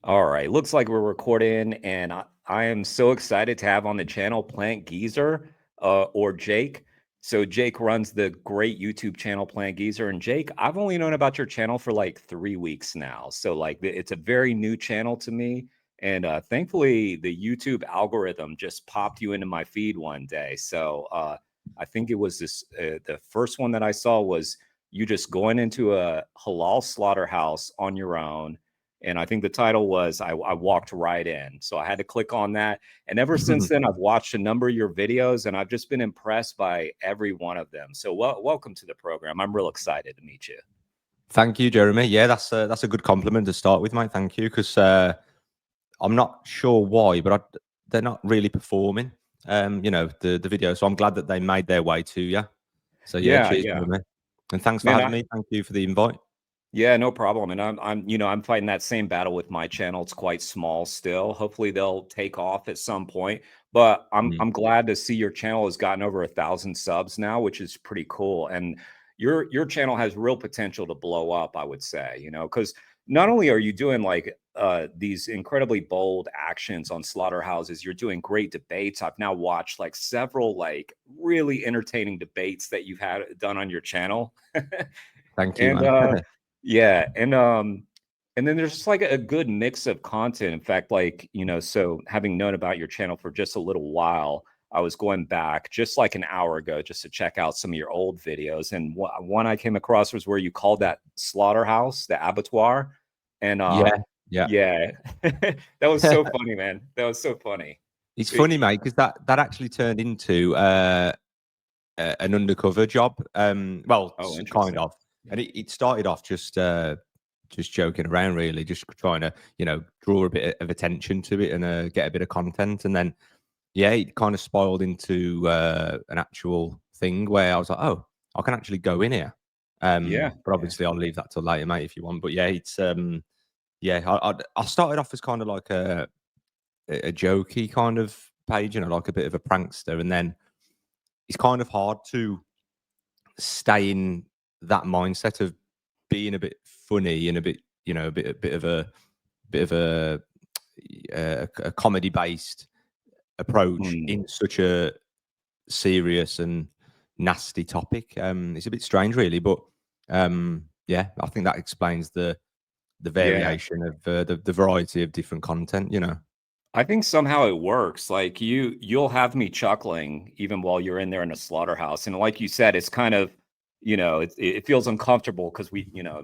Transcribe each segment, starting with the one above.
All right, looks like we're recording, and I am so excited to have on the channel Plant Geezer, or Jake. So Jake runs the great YouTube channel Plant Geezer, and Jake, I've only known about your channel for like 3 weeks now. So like it's a very new channel to me, and thankfully the YouTube algorithm just popped you into my feed one day. So I think it was the first one that I saw was you just going into a halal slaughterhouse on your own, and I think the title was I walked right in. So I had to click on that. And ever since then, I've watched a number of your videos, and I've just been impressed by every one of them. So welcome to the program. I'm real excited to meet you. Thank you, Jeremy. Yeah, that's a good compliment to start with, mate. Thank you, because I'm not sure why, but they're not really performing. The video. So I'm glad that they made their way to you. So yeah, Yeah, cheers, yeah. Jeremy, and thanks for Man, having me. Thank you for the invite. yeah, no problem. And I'm fighting that same battle with my channel. It's quite small still. Hopefully they'll take off at some point. But Mm. I'm glad to see your channel has gotten over 1,000 subs now, which is pretty cool. And your channel has real potential to blow up, I would say, because not only are you doing like these incredibly bold actions on slaughterhouses, you're doing great debates. I've now watched like several like really entertaining debates that you've had done on your channel. Thank you, And man. yeah, and then there's just like a good mix of content. In fact, like, so having known about your channel for just a little while, I was going back just like an hour ago just to check out some of your old videos. And one I came across was where you called that slaughterhouse, the abattoir. And Yeah, yeah. yeah, that was so funny, man. That was so funny. It's It- funny, mate, because that actually turned into an undercover job. Well, oh, kind interesting. of, and it started off just joking around, really, just trying to draw a bit of attention to it and get a bit of content, and then yeah, it kind of spiraled into an actual thing where I was like, oh, I can actually go in here. Yeah, But yeah. obviously, I'll leave that till later, mate, if you want. But yeah, it's yeah, I started off as kind of like a jokey kind of page, like a bit of a prankster, and then it's kind of hard to stay in that mindset of being a bit funny and a bit, a comedy based approach Mm. in such a serious and nasty topic. It's a bit strange, really, but yeah, I think that explains the Yeah. variation of the variety of different content. I think somehow it works. Like you'll have me chuckling even while you're in there in a slaughterhouse. And like you said, it's kind of, it feels uncomfortable because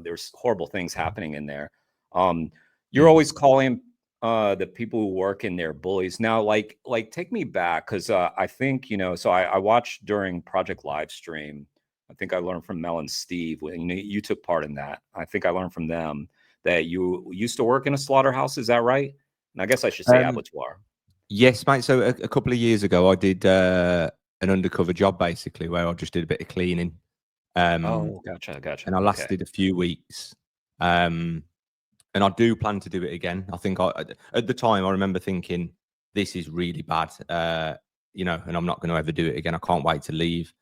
there's horrible things happening in there. Um, you're Mm. always calling the people who work in there bullies. Now, like take me back because I think, so I watched during Project Livestream. I think I learned from Mel and Steve when you took part in that. I think I learned from them that you used to work in a slaughterhouse. Is that right? And I guess I should say Um, abattoir. yes, mate. So a couple of years ago, I did an undercover job basically where I just did a bit of cleaning. Um, Oh, gotcha, gotcha. and I Okay. lasted a few weeks. Um, and I do plan to do it again. I think at the time I remember thinking this is really bad, and I'm not going to ever do it again. I can't wait to leave.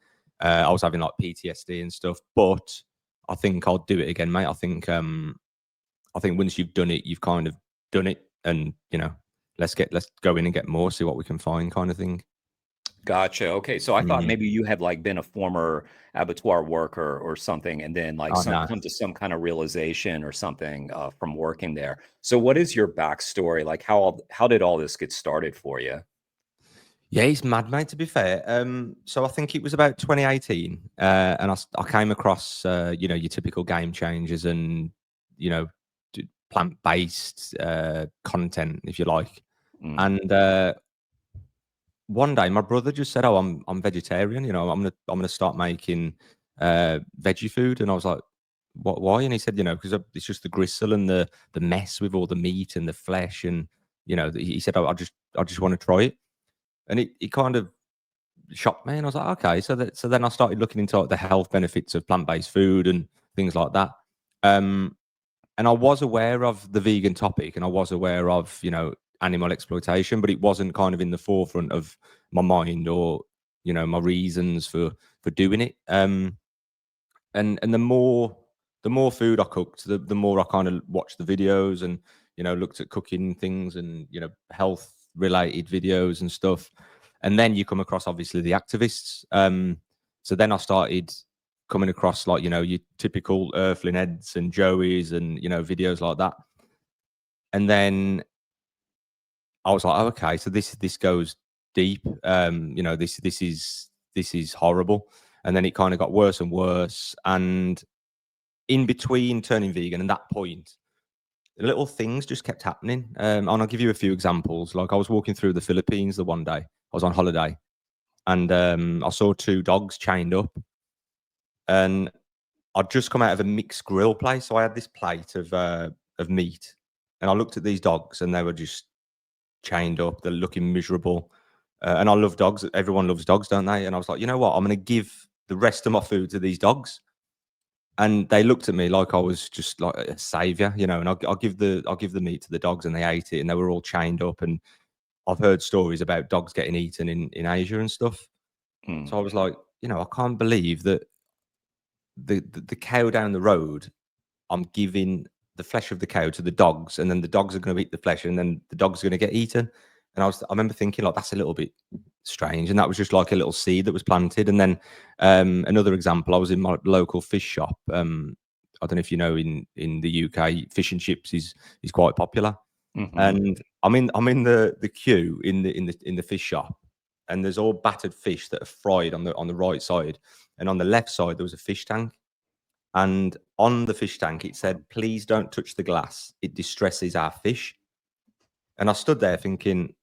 I was having like PTSD and stuff, but I think I'll do it again, mate. I think once you've done it, you've kind of done it, and let's go in and get more, see what we can find, kind of thing. Gotcha. Okay. So I thought Mhm. maybe you had like been a former abattoir worker or something, and then like Oh some no. come to some kind of realization or something from working there. So what is your backstory? Like how did all this get started for you? Yeah, he's mad, mate, to be fair. So I think it was about 2018, and I came across, your typical game changers and, you know, plant-based content, if you like. Mm. And one day, my brother just said, "Oh, I'm vegetarian. I'm gonna start making veggie food." And I was like, "What? Why?" And he said, "Because it's just the gristle and the mess with all the meat and the flesh." And he said, "Oh, I just want to try it." And it kind of shocked me, and I was like, okay. So then I started looking into like the health benefits of plant based food and things like that. Um, and I was aware of the vegan topic, and I was aware of animal exploitation, but it wasn't kind of in the forefront of my mind or my reasons for doing it. And the more food I cooked, the more I kind of watched the videos and looked at cooking things and, health related videos and stuff. And then you come across obviously the activists. So then I started coming across like, your typical Earthling Eds and Joeys and, videos like that. And then I was like, oh, okay, so this goes deep. This is horrible. And then it kind of got worse and worse. And in between turning vegan and that point, little things just kept happening. And I'll give you a few examples. Like I was walking through the Philippines the one day. I was on holiday, and I saw two dogs chained up. And I'd just come out of a mixed grill place, so I had this plate of meat, and I looked at these dogs, and they were just chained up. They're looking miserable. And I love dogs. Everyone loves dogs, don't they? And I was like, you know what? I'm going to give the rest of my food to these dogs. And they looked at me like I was just like a savior, and I'll give the meat to the dogs, and they ate it, and they were all chained up. And I've heard stories about dogs getting eaten in Asia and stuff. So I was like, I can't believe that the cow down the road, I'm giving the flesh of the cow to the dogs, and then the dogs are going to eat the flesh, and then the dogs are going to get eaten. And I remember thinking like that's a little bit strange, and that was just like a little seed that was planted. And then another example, I was in my local fish shop. I don't know if you know, in the UK, fish and chips is quite popular. And I'm in the queue in the fish shop, and there's all battered fish that are fried on the right side, and on the left side there was a fish tank. And on the fish tank, it said, "Please don't touch the glass. It distresses our fish." And I stood there thinking,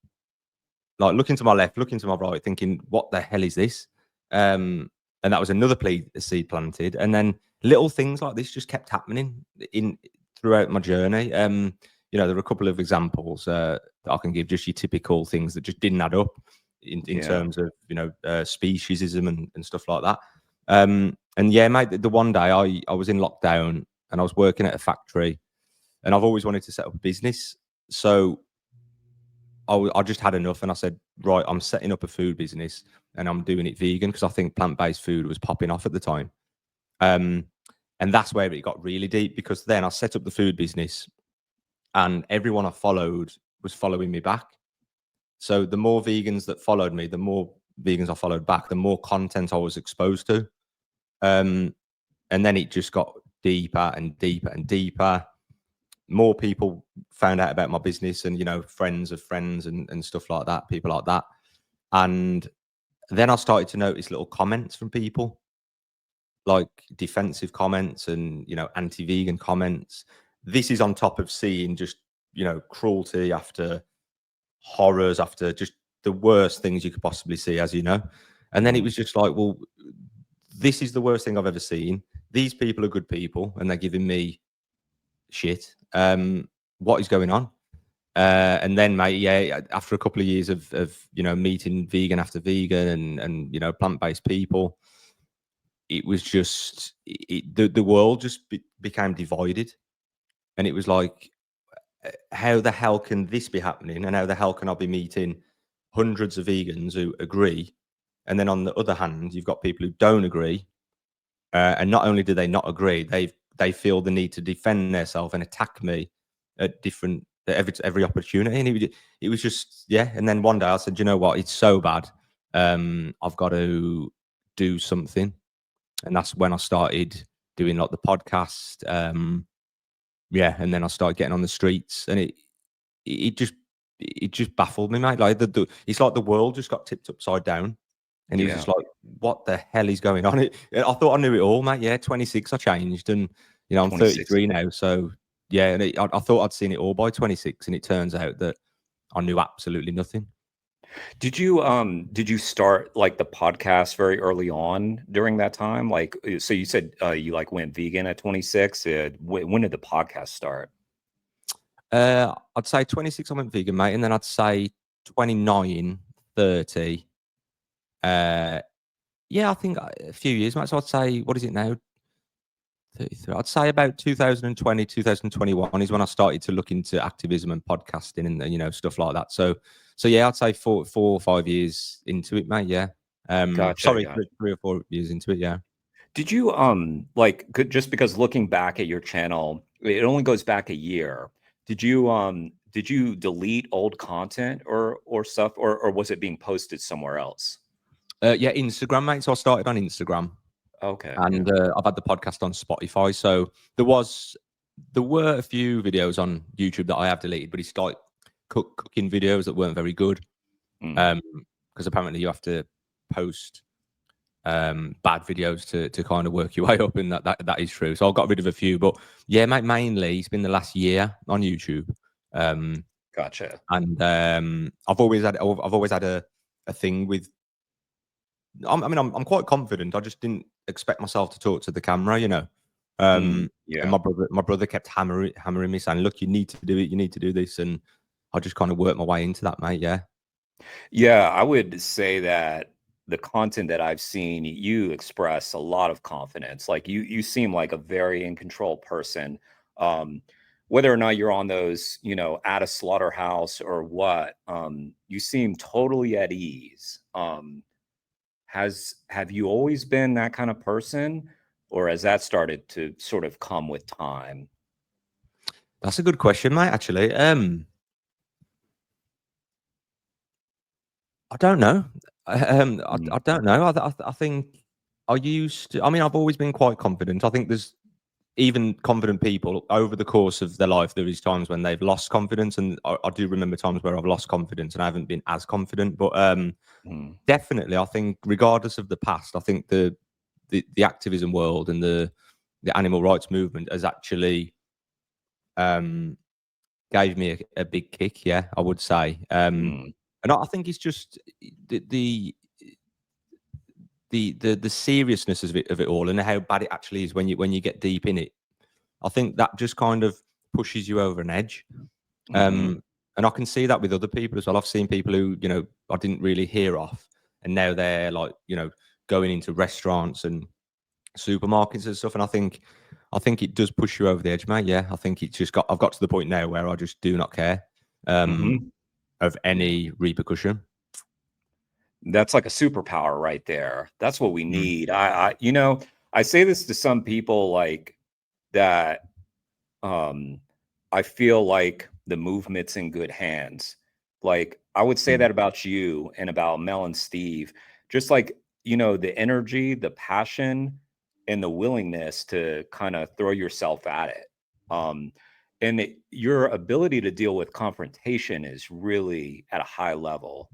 like looking to my left, looking to my right, thinking, "What the hell is this?" And that was another seed planted. And then little things like this just kept happening throughout my journey. There are a couple of examples that I can give, just your typical things that just didn't add up in terms of speciesism and stuff like that. And yeah, mate, the one day I was in lockdown and I was working at a factory, and I've always wanted to set up a business. So I just had enough, and I said, right, I'm setting up a food business, and I'm doing it vegan because I think plant-based food was popping off at the time. And that's where it got really deep, because then I set up the food business, and everyone I followed was following me back. So the more vegans that followed me, the more vegans I followed back, the more content I was exposed to. And then it just got deeper and deeper and deeper. More people found out about my business, and friends of friends and stuff like that, people like that. And then I started to notice little comments from people, like defensive comments and anti-vegan comments. This is on top of seeing just cruelty after horrors, after just the worst things you could possibly see, as you know. And then it was just like, well, this is the worst thing I've ever seen. These people are good people, and they're giving me shit. What is going on? And then, mate, yeah, after a couple of years of meeting vegan after vegan and plant-based people, it was just the world just became divided, and it was like, how the hell can this be happening, and how the hell can I be meeting hundreds of vegans who agree, and then on the other hand, you've got people who don't agree, and not only do they not agree, they feel the need to defend themselves and attack me at every opportunity. And it was just, yeah. And then one day I said, you know what, it's so bad, I've got to do something. And that's when I started doing like the podcast. Yeah, and then I started getting on the streets, and it just baffled me, mate. Like it's like the world just got tipped upside down. And he was just like, "What the hell is going on?" I thought I knew it all, mate. Yeah, 26, I changed, and I'm 33 now. So yeah, and I thought I'd seen it all by 26, and it turns out that I knew absolutely nothing. Did you start like the podcast very early on during that time? Like, so you said you like went vegan at 26. When did the podcast start? I'd say 26 I went vegan, mate, and then I'd say 29, 30. Yeah, I think a few years, mate. So I'd say, what is it now? 33. I'd say about 2020, 2021 is when I started to look into activism and podcasting and stuff like that. So yeah, I'd say 4 or 5 years into it, mate. Yeah. Gotcha. Sorry, 3 or 4 years into it. Yeah. Did you just because looking back at your channel, it only goes back a year. did you delete old content or stuff, or was it being posted somewhere else? Yeah, Instagram, mate. So I started on Instagram, Okay, yeah. and I've had the podcast on Spotify. So there were a few videos on YouTube that I have deleted, but it's like cooking videos that weren't very good. Mm, Because apparently you have to post bad videos to kind of work your way up, and that is true. So I got rid of a few, but yeah, mate, mainly it's been the last year on YouTube. Um, gotcha. and I've always had a thing with. I'm quite confident. I just didn't expect myself to talk to the camera, you know. And Yeah. my brother kept hammering me, saying, "Look, you need to do it. You need to do this." And I just kind of worked my way into that, mate. Yeah. Yeah, I would say that the content that I've seen, you express a lot of confidence. Like you seem like a very in control person. Um, whether or not you're on those, at a slaughterhouse or what, you seem totally at ease. Have you always been that kind of person, or has that started to sort of come with time? That's a good question, mate. Actually, I don't know. Mm, I don't know. I think I used to. I mean, I've always been quite confident. I think there's even confident people over the course of their life. There is times when they've lost confidence, and I do remember times where I've lost confidence and I haven't been as confident. But mm, definitely, I think regardless of the past, I think the activism world and the animal rights movement has actually um, gave me a big kick. Yeah, I would say. mm, And I think it's just the the the seriousness of it all and how bad it actually is when you get deep in it. I think that just kind of pushes you over an edge. mhm, Um, and I can see that with other people as well. I've seen people who, I didn't really hear of, and now they're like, going into restaurants and supermarkets and stuff. And I think it does push you over the edge, mate. Yeah, I think I've got to the point now where I just do not care mhm. of Yeah. any repercussion. That's like a superpower right there. That's what we Mm, need. I say this to some people like that. um, I feel like the movement's in good hands. Like I would say mm, that about you and about Mel and Steve. Just like, the energy, the passion, and the willingness to kind of throw yourself at it. Your ability to deal with confrontation is really at a high level.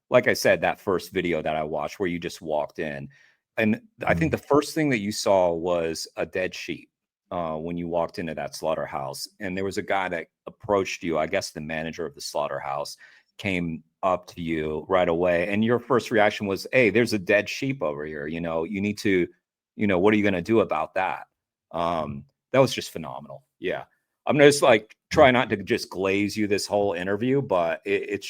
Like I said, that first video that I watched where you just walked in, and I think mm, the first thing that you saw was a dead sheep when you walked into that slaughterhouse. And there was a guy that approached you. I guess the manager of the slaughterhouse came up to you right away. And your first reaction was, hey, there's a dead sheep over here. You need to, what are you going to do about that? That was just phenomenal. Yeah. I'm just like, mm. try not to just glaze you this whole interview, but it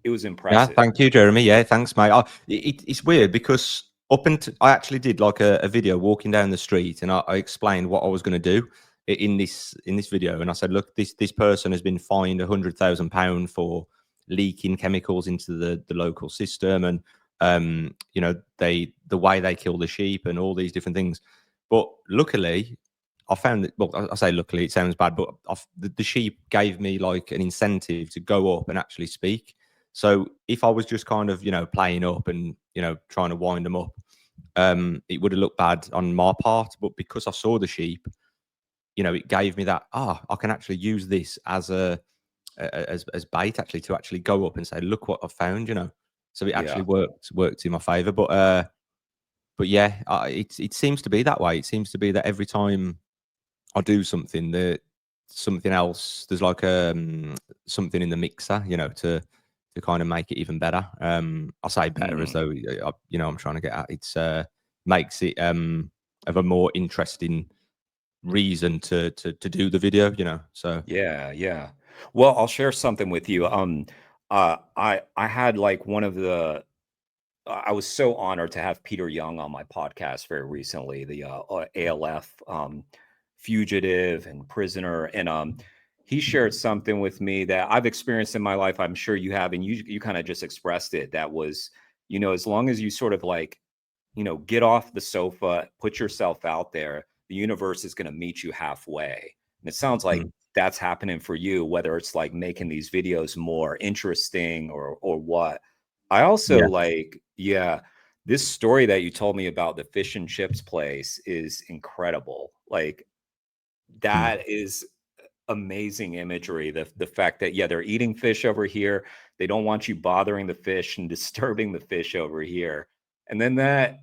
was Yeah, impressive. thank you, Jeremy. Yeah, thanks, mate. It's weird because up until I actually did like a video walking down the street, and I explained what I was going to do in this video, and I said, look, this person has been fined £100,000 for leaking chemicals into the local system, and the way they kill the sheep and all these different things. But luckily, I found that. Well, I say luckily, it sounds bad, but the sheep gave me like an incentive to go up and actually speak. So if I was just kind of, playing up and, trying to wind them up, it would have looked bad on my part. But because I saw the sheep, it gave me that, I can actually use this as as bait actually to actually go up and say, look what I found. So it actually Yeah. worked in my favor. But yeah, it seems to be that way. It seems to be that every time I do something, that something else, there's like something in the mixer, to kind of make it even better. I say better as Mm. though I'm trying to get at it's makes it of a more interesting reason to do the video. So Yeah, yeah. Well, I'll share something with you. I had like one of the I was so honored to have Peter Young on my podcast very recently, the ALF fugitive and prisoner, and he shared something with me that I've experienced in my life. I'm sure you have, and you kind of just expressed it. That was, as long as you sort of like, get off the sofa, put yourself out there, the universe is going to meet you halfway. And it sounds like mm, that's happening for you, whether it's like making these videos more interesting or what. I also Yeah. like, yeah, this story that you told me about the fish and chips place is incredible. Like Mm. that is amazing imagery. The fact that, yeah, they're eating fish over here. They don't want you bothering the fish and disturbing the fish over here. And then that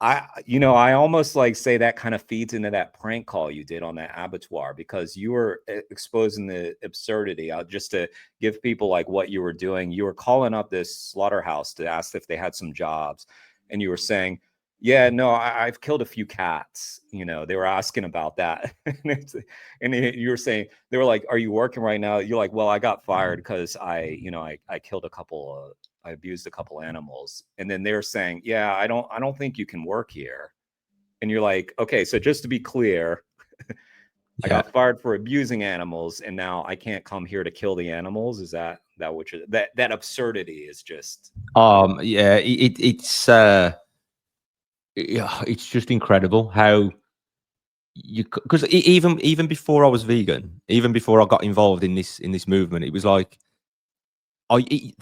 I almost like say that kind of feeds into that prank call you did on that abattoir, because you were exposing the absurdity. Just to give people like what you were doing, you were calling up this slaughterhouse to ask if they had some jobs, and you were saying, yeah, no, I've killed a few cats. They were asking about that. You were saying, they were like, are you working right now? You're like, well, I got fired because I killed a couple of, I abused a couple animals. And then they're saying, yeah, I don't think you can work here. And you're like, okay, so just to be clear, I Yeah. got fired for abusing animals, and now I can't come here to kill the animals. Is that which is that absurdity is just Yeah, it's just incredible how because even before I was vegan, even before I got involved in this movement, it was like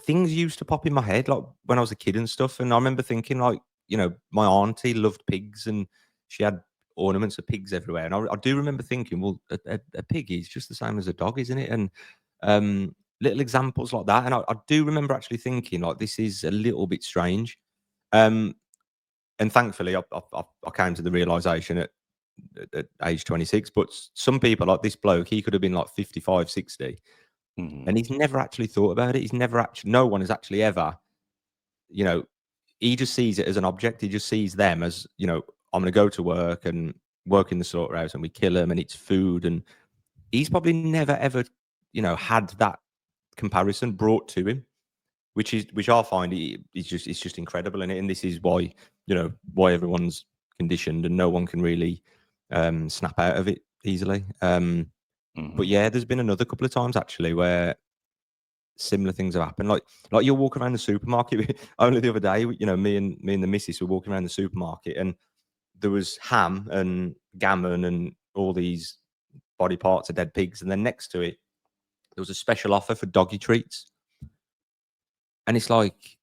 things used to pop in my head like when I was a kid and stuff, and I remember thinking like, my auntie loved pigs and she had ornaments of pigs everywhere, and I do remember thinking, well, a pig is just the same as a dog, isn't it? And little examples like that, and I do remember actually thinking like this is a little bit strange. Um, and thankfully, I came to the realization at age 26. But some people, like this bloke, he could have been like 55, 60, mhm, and he's never actually thought about it. He's never actually, no one has actually ever, you know, he just sees it as an object. He just sees them as, I'm going to go to work and work in the slaughterhouse and we kill them and it's food. And he's probably never ever, had that comparison brought to him, which I find it's just incredible. And this is why, why everyone's conditioned and no one can really snap out of it easily. But mhm. yeah, there's been another couple of times actually where similar things have happened. Like you'll walk around the supermarket. Only the other day, me and the missus were walking around the supermarket, and there was ham and gammon and all these body parts of dead pigs, and then next to it there was a special offer for doggy treats, and it's like,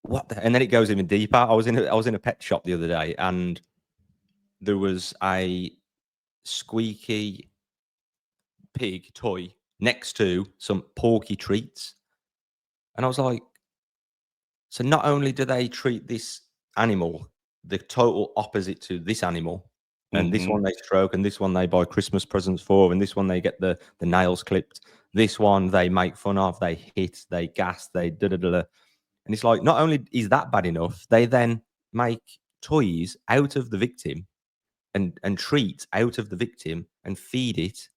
what the, and then it goes even deeper. I was in a pet shop the other day, and there was a squeaky pig toy next to some porky treats, and I was like, so not only do they treat this animal the total opposite to this animal, and this Mhm. one they stroke, and this one they buy Christmas presents for, and this one they get the nails clipped, this one they make fun of, they hit, they gas, they da da da. Da. And it's like, not only is that bad enough, they then make toys out of the victim and treats out of the victim and feed it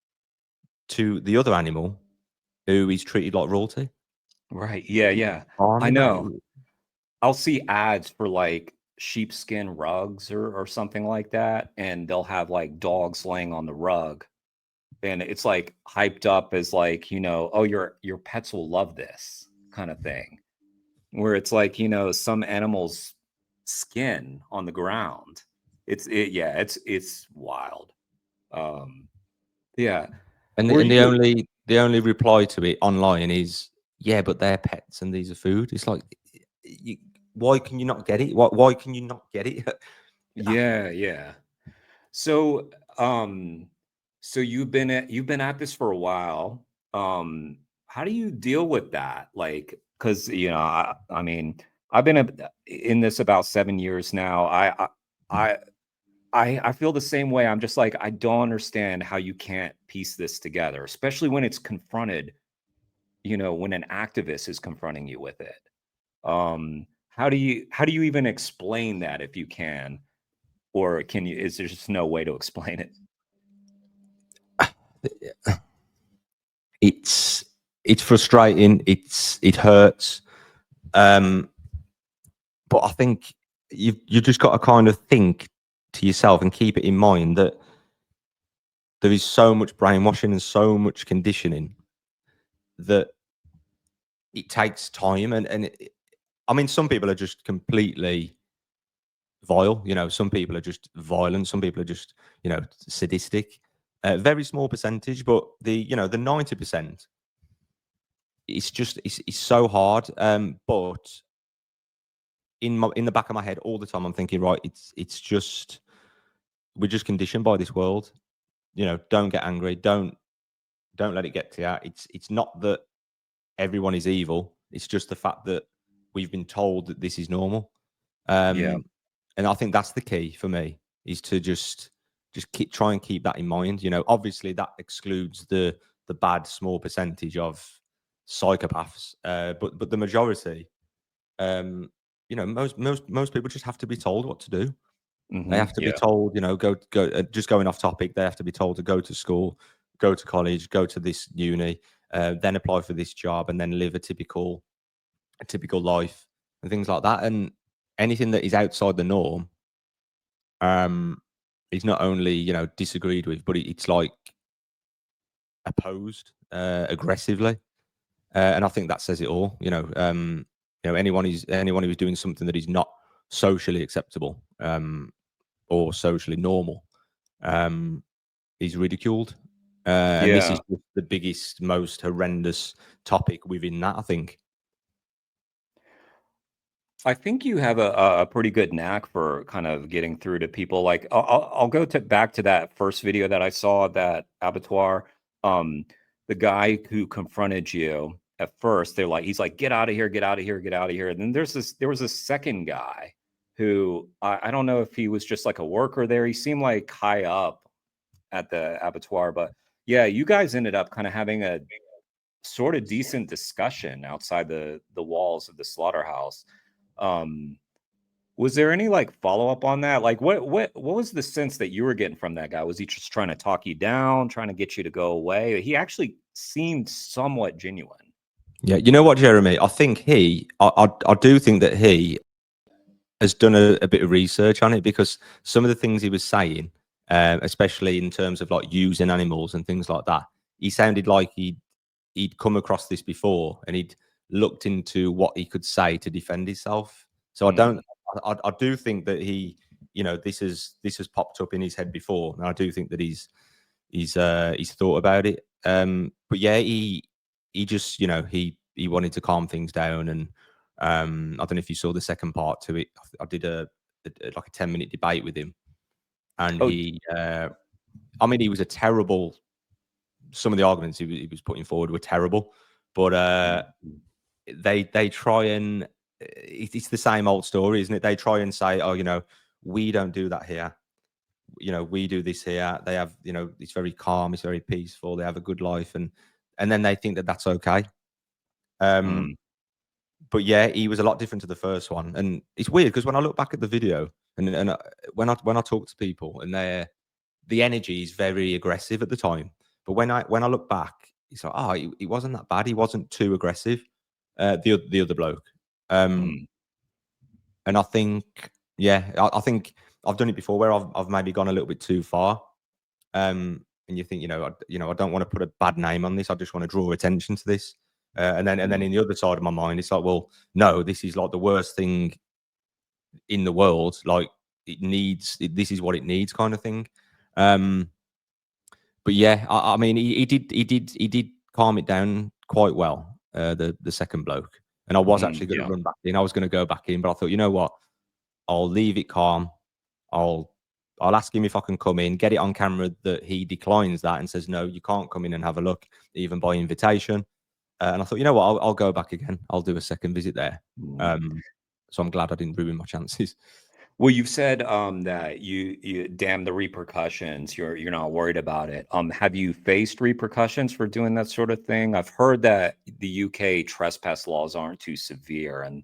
to the other animal who is treated like royalty. Right. Yeah, yeah. I Army, know. mate. I'll see ads for like sheepskin rugs or something like that, and they'll have like dogs laying on the rug, and it's like hyped up as like, oh, your pets will love this kind of thing. Where it's like, some animals skin on the ground. Yeah, it's wild. Um yeah. And Were you the only reply to it online is, yeah, but they're pets and these are food. It's like, you, why can you not get it? Why can you not get it? Yeah, yeah. So, so you've been at this for a while. How do you deal with that? Like, because I mean, I've been in this about 7 years now. I, I feel the same way. I'm just like, I don't understand how you can't piece this together, especially when it's confronted. When an activist is confronting you with it. How do you even explain that if you can, or can you? Is there just no way to explain it? it's it's frustrating. It hurts. Um, but I think you just got to kind of think to yourself and keep it in mind that there is so much brainwashing and so much conditioning that it takes time. I mean, some people are just completely vile. Some people are just violent. Some people are just, sadistic. Very small percentage, but the 90%, it's so hard. But in the back of my head all the time, I'm thinking, right, it's just, we're just conditioned by this world. Don't get angry. Don't let it get to you. It's not that everyone is evil. It's just the fact that we've been told that this is normal. Yeah. And I think that's the key for me, is to just try and keep that in mind. Obviously that excludes the bad small percentage of psychopaths, but the majority, most people just have to be told what to do. They have to be Yeah. told, go. Just going off topic, they have to be told to go to school, go to college, go to this uni, then apply for this job, and then live a typical life and things like that. And anything that is outside the norm, is not only disagreed with, but it's like opposed aggressively. And I think that says it all. Anyone who's doing something that is not socially acceptable, or socially normal, is ridiculed. And this is Yeah. just the biggest, most horrendous topic within that, I think. I think you have a pretty good knack for kind of getting through to people. Like I'll go to back to that first video that I saw, that abattoir. Um, the guy who confronted you at first, he's like, get out of here, get out of here, get out of here. And then there was a second guy who I don't know if he was just like a worker there. He seemed like high up at the abattoir, but yeah, you guys ended up kind of having a sort of decent discussion outside the walls of the slaughterhouse. um was there any like follow up on that? Like what was the sense that you were getting from that guy? Was he just trying to talk you down, trying to get you to go away? He actually seemed somewhat genuine. Yeah, you know what, Jeremy? I think I do think that he has done a bit of research on it, because some of the things he was saying, especially in terms of like using animals and things like that, he sounded like he'd come across this before, and he'd looked into what he could say to defend himself. So Mm, I do think that this has popped up in his head before, and I do think that he's thought about it. But yeah, he just he wanted to calm things down. And I don't know if you saw the second part to it. I did like a 10-minute debate with him, and oh. I mean, he was a terrible. Some of the arguments he was putting forward were terrible, but Mm, they try and it's the same old story, isn't it? They try and say, oh, we don't do that here. We do this here. They have, it's very calm, it's very peaceful. They have a good life, and then they think that that's okay. mm, But yeah, he was a lot different to the first one, and it's weird because when I look back at the video, and when I talk to people, and the energy is very aggressive at the time, but when I look back, it's like, oh, he wasn't that bad. He wasn't too aggressive. The other bloke, um, mm, and I think, yeah, I think I've done it before where I've maybe gone a little bit too far. And you think, I don't want to put a bad name on this. I just want to draw attention to this. And then mm, in the other side of my mind, it's like, well, no, this is like the worst thing in the world. Like this is what it needs, kind of thing. Um, but yeah, I mean, he did calm it down quite well. The second bloke, and I was actually going to yeah. run back in. I was going to go back in, but I thought, you know what, I'll leave it calm. I'll I'll ask him if I can come in, get it on camera that he declines that and says, no, you can't come in and have a look, even by invitation. And I thought, you know what, I'll go back again. I'll do a second visit there. Mm. Um, so I'm glad I didn't ruin my chances. Well, you've said that you damn the repercussions. You're not worried about it. Have you faced repercussions for doing that sort of thing? I've heard that the UK trespass laws aren't too severe, and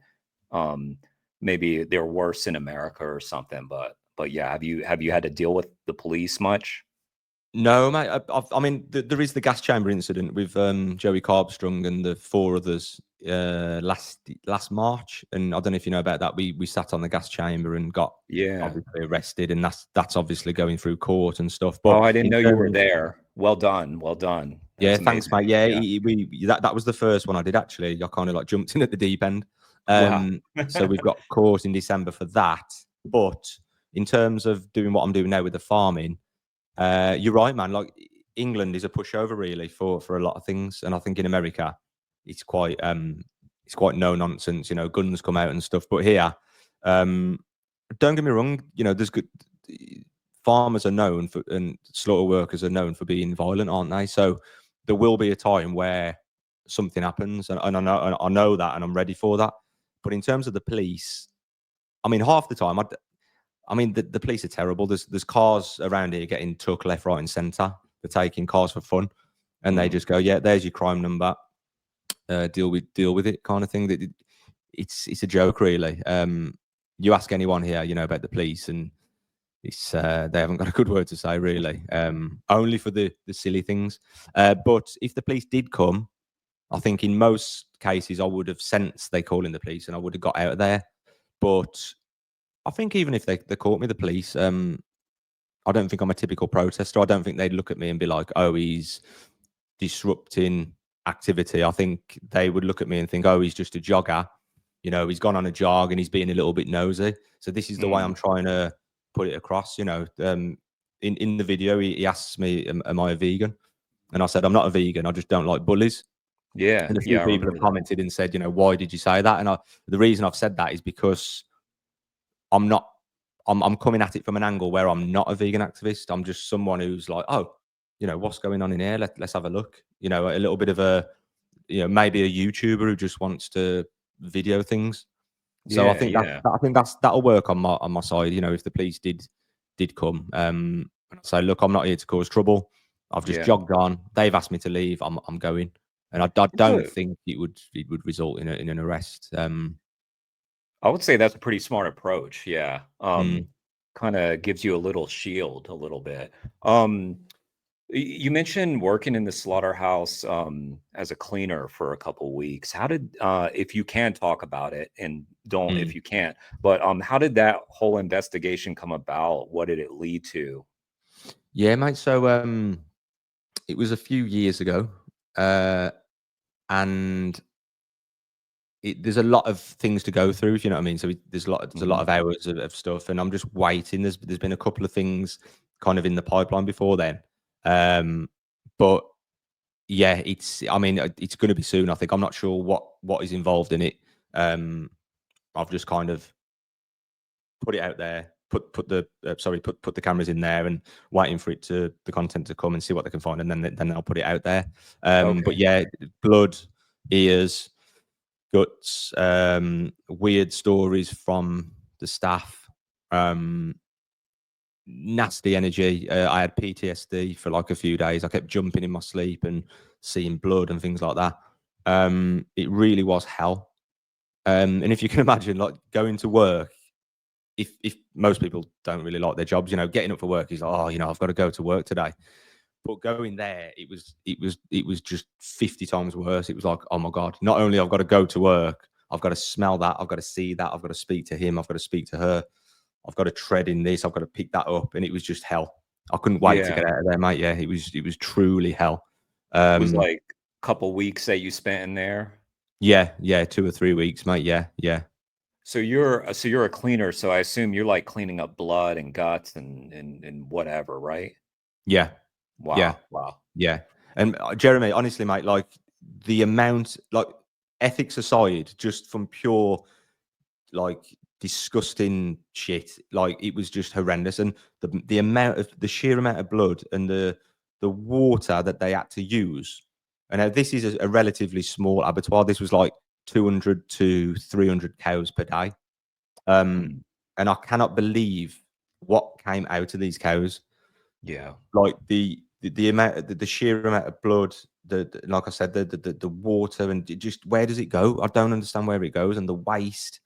um, maybe they're worse in America or something. But yeah, have you had to deal with the police much? No, mate. I mean, there is the gas chamber incident with Joey Carbstrong and the four others last March, and I don't know if you know about that. We sat on the gas chamber and got Yeah. obviously arrested, and that's obviously going through court and stuff. Oh, But I didn't in know you were terms, there. Well done. Well done. yeah, That's thanks, amazing. mate. Yeah, Yeah. that was the first one I did actually. I kind of like jumped in at the deep end. Wow. So we've got court in December for that. But in terms of doing what I'm doing now with the farming, you're right, man. Like England is a pushover really for a lot of things, and I think in America it's quite no nonsense. You know, guns come out and stuff. But here, don't get me wrong. You know, there's good farmers are known for, and slaughter workers are known for being violent, aren't they? So there will be a time where something happens, and I know that, and I'm ready for that. But in terms of the police, I mean, half the time, I mean, the police are terrible. There's cars around here getting took left, right, and centre. They're taking cars for fun, and they just go, "Yeah, there's your crime number. Deal with it," kind of thing. That it's a joke, really. You ask anyone here, you know, about the police, and it's they haven't got a good word to say, really. Only for the silly things. But if the police did come, I think in most cases I would have sensed they call in the police, and I would have got out of there. But I think even if they caught me, the police, I don't think I'm a typical protester. I don't think they'd look at me and be like, "Oh, he's disrupting activity." I think they would look at me and think, "Oh, he's just a jogger. You know, he's gone on a jog and he's being a little bit nosy." So this is the way I'm trying to put it across. You know, in the video, he asks me, "Am I a vegan?" And I said, "I'm not a vegan. I just don't like bullies." Yeah, And a few yeah, I people have remember that. commented and said, "You know, why did you say that?" And the reason I've said that is because I'm not. I'm coming at it from an angle where I'm not a vegan activist. I'm just someone who's like, "Oh, you know, what's going on in here? Let's have a look." You know, a little bit of a, you know, maybe a YouTuber who just wants to video things. So I Yeah, think yeah, that'll work on my side. You know, if the police did come, and I say, "Look, I'm not here to cause trouble. I've just yeah. jogged on. They've asked me to leave. I'm going." And I It's don't a, think it would result in an arrest. I would say that's a pretty smart approach. Yeah. Mm, Kind of gives you a little shield a little bit. You mentioned working in the slaughterhouse as a cleaner for a couple weeks. How did, if you can talk about it, and don't if mm. you can't, but how did that whole investigation come about? What did it lead to? Yeah, mate. So it was a few years ago, uh, and there's a lot of things to go through, if you know what I mean. So there's a lot Hmm. of hours of stuff, and I'm just waiting. There's been a couple of things kind of in the pipeline before then, but yeah, I mean, it's going to be soon. I think I'm not sure what is involved in it. Um, I've just kind of put it out there, put the sorry, put the cameras in there, and waiting for the content to come and see what they can find, and then I'll put it out there. But Okay. yeah, blood, ears, guts, weird stories from the staff, nasty energy. I had PTSD for like a few days. I kept jumping in my sleep and seeing blood and things like that. It really was hell. And if you can imagine, like going to work, if most people don't really like their jobs, you know, getting up for work is like, oh, you know, I've got to go to work today. But going there, it was just 50 times worse. It was like, oh my God, not only I've got to go to work, I've got to smell that, I've got to see that, I've got to speak to him, I've got to speak to her, I've got to tread in this, I've got to pick that up. And it was just hell. I couldn't wait to Yeah. get out of there, mate. Yeah, it was truly hell. It was Um, like a couple weeks that you spent in there. yeah, 2 or 3 weeks, mate. Yeah. So you're a cleaner, so I assume you're like cleaning up blood and guts and whatever, right? Yeah. Yeah. Wow, wow. Yeah. And Jeremy, honestly, mate, like the amount, like ethics aside, just from pure like disgusting shit, like it was just horrendous. And the sheer amount of blood and the water that they had to use. And now this is a relatively small abattoir. This was like 200 to 300 cows per day. Um, Mm, and I cannot believe what came out of these cows, yeah. like the amount, the sheer amount of blood, like I said, the water, and just where does it go? I don't understand where it goes, and the waste.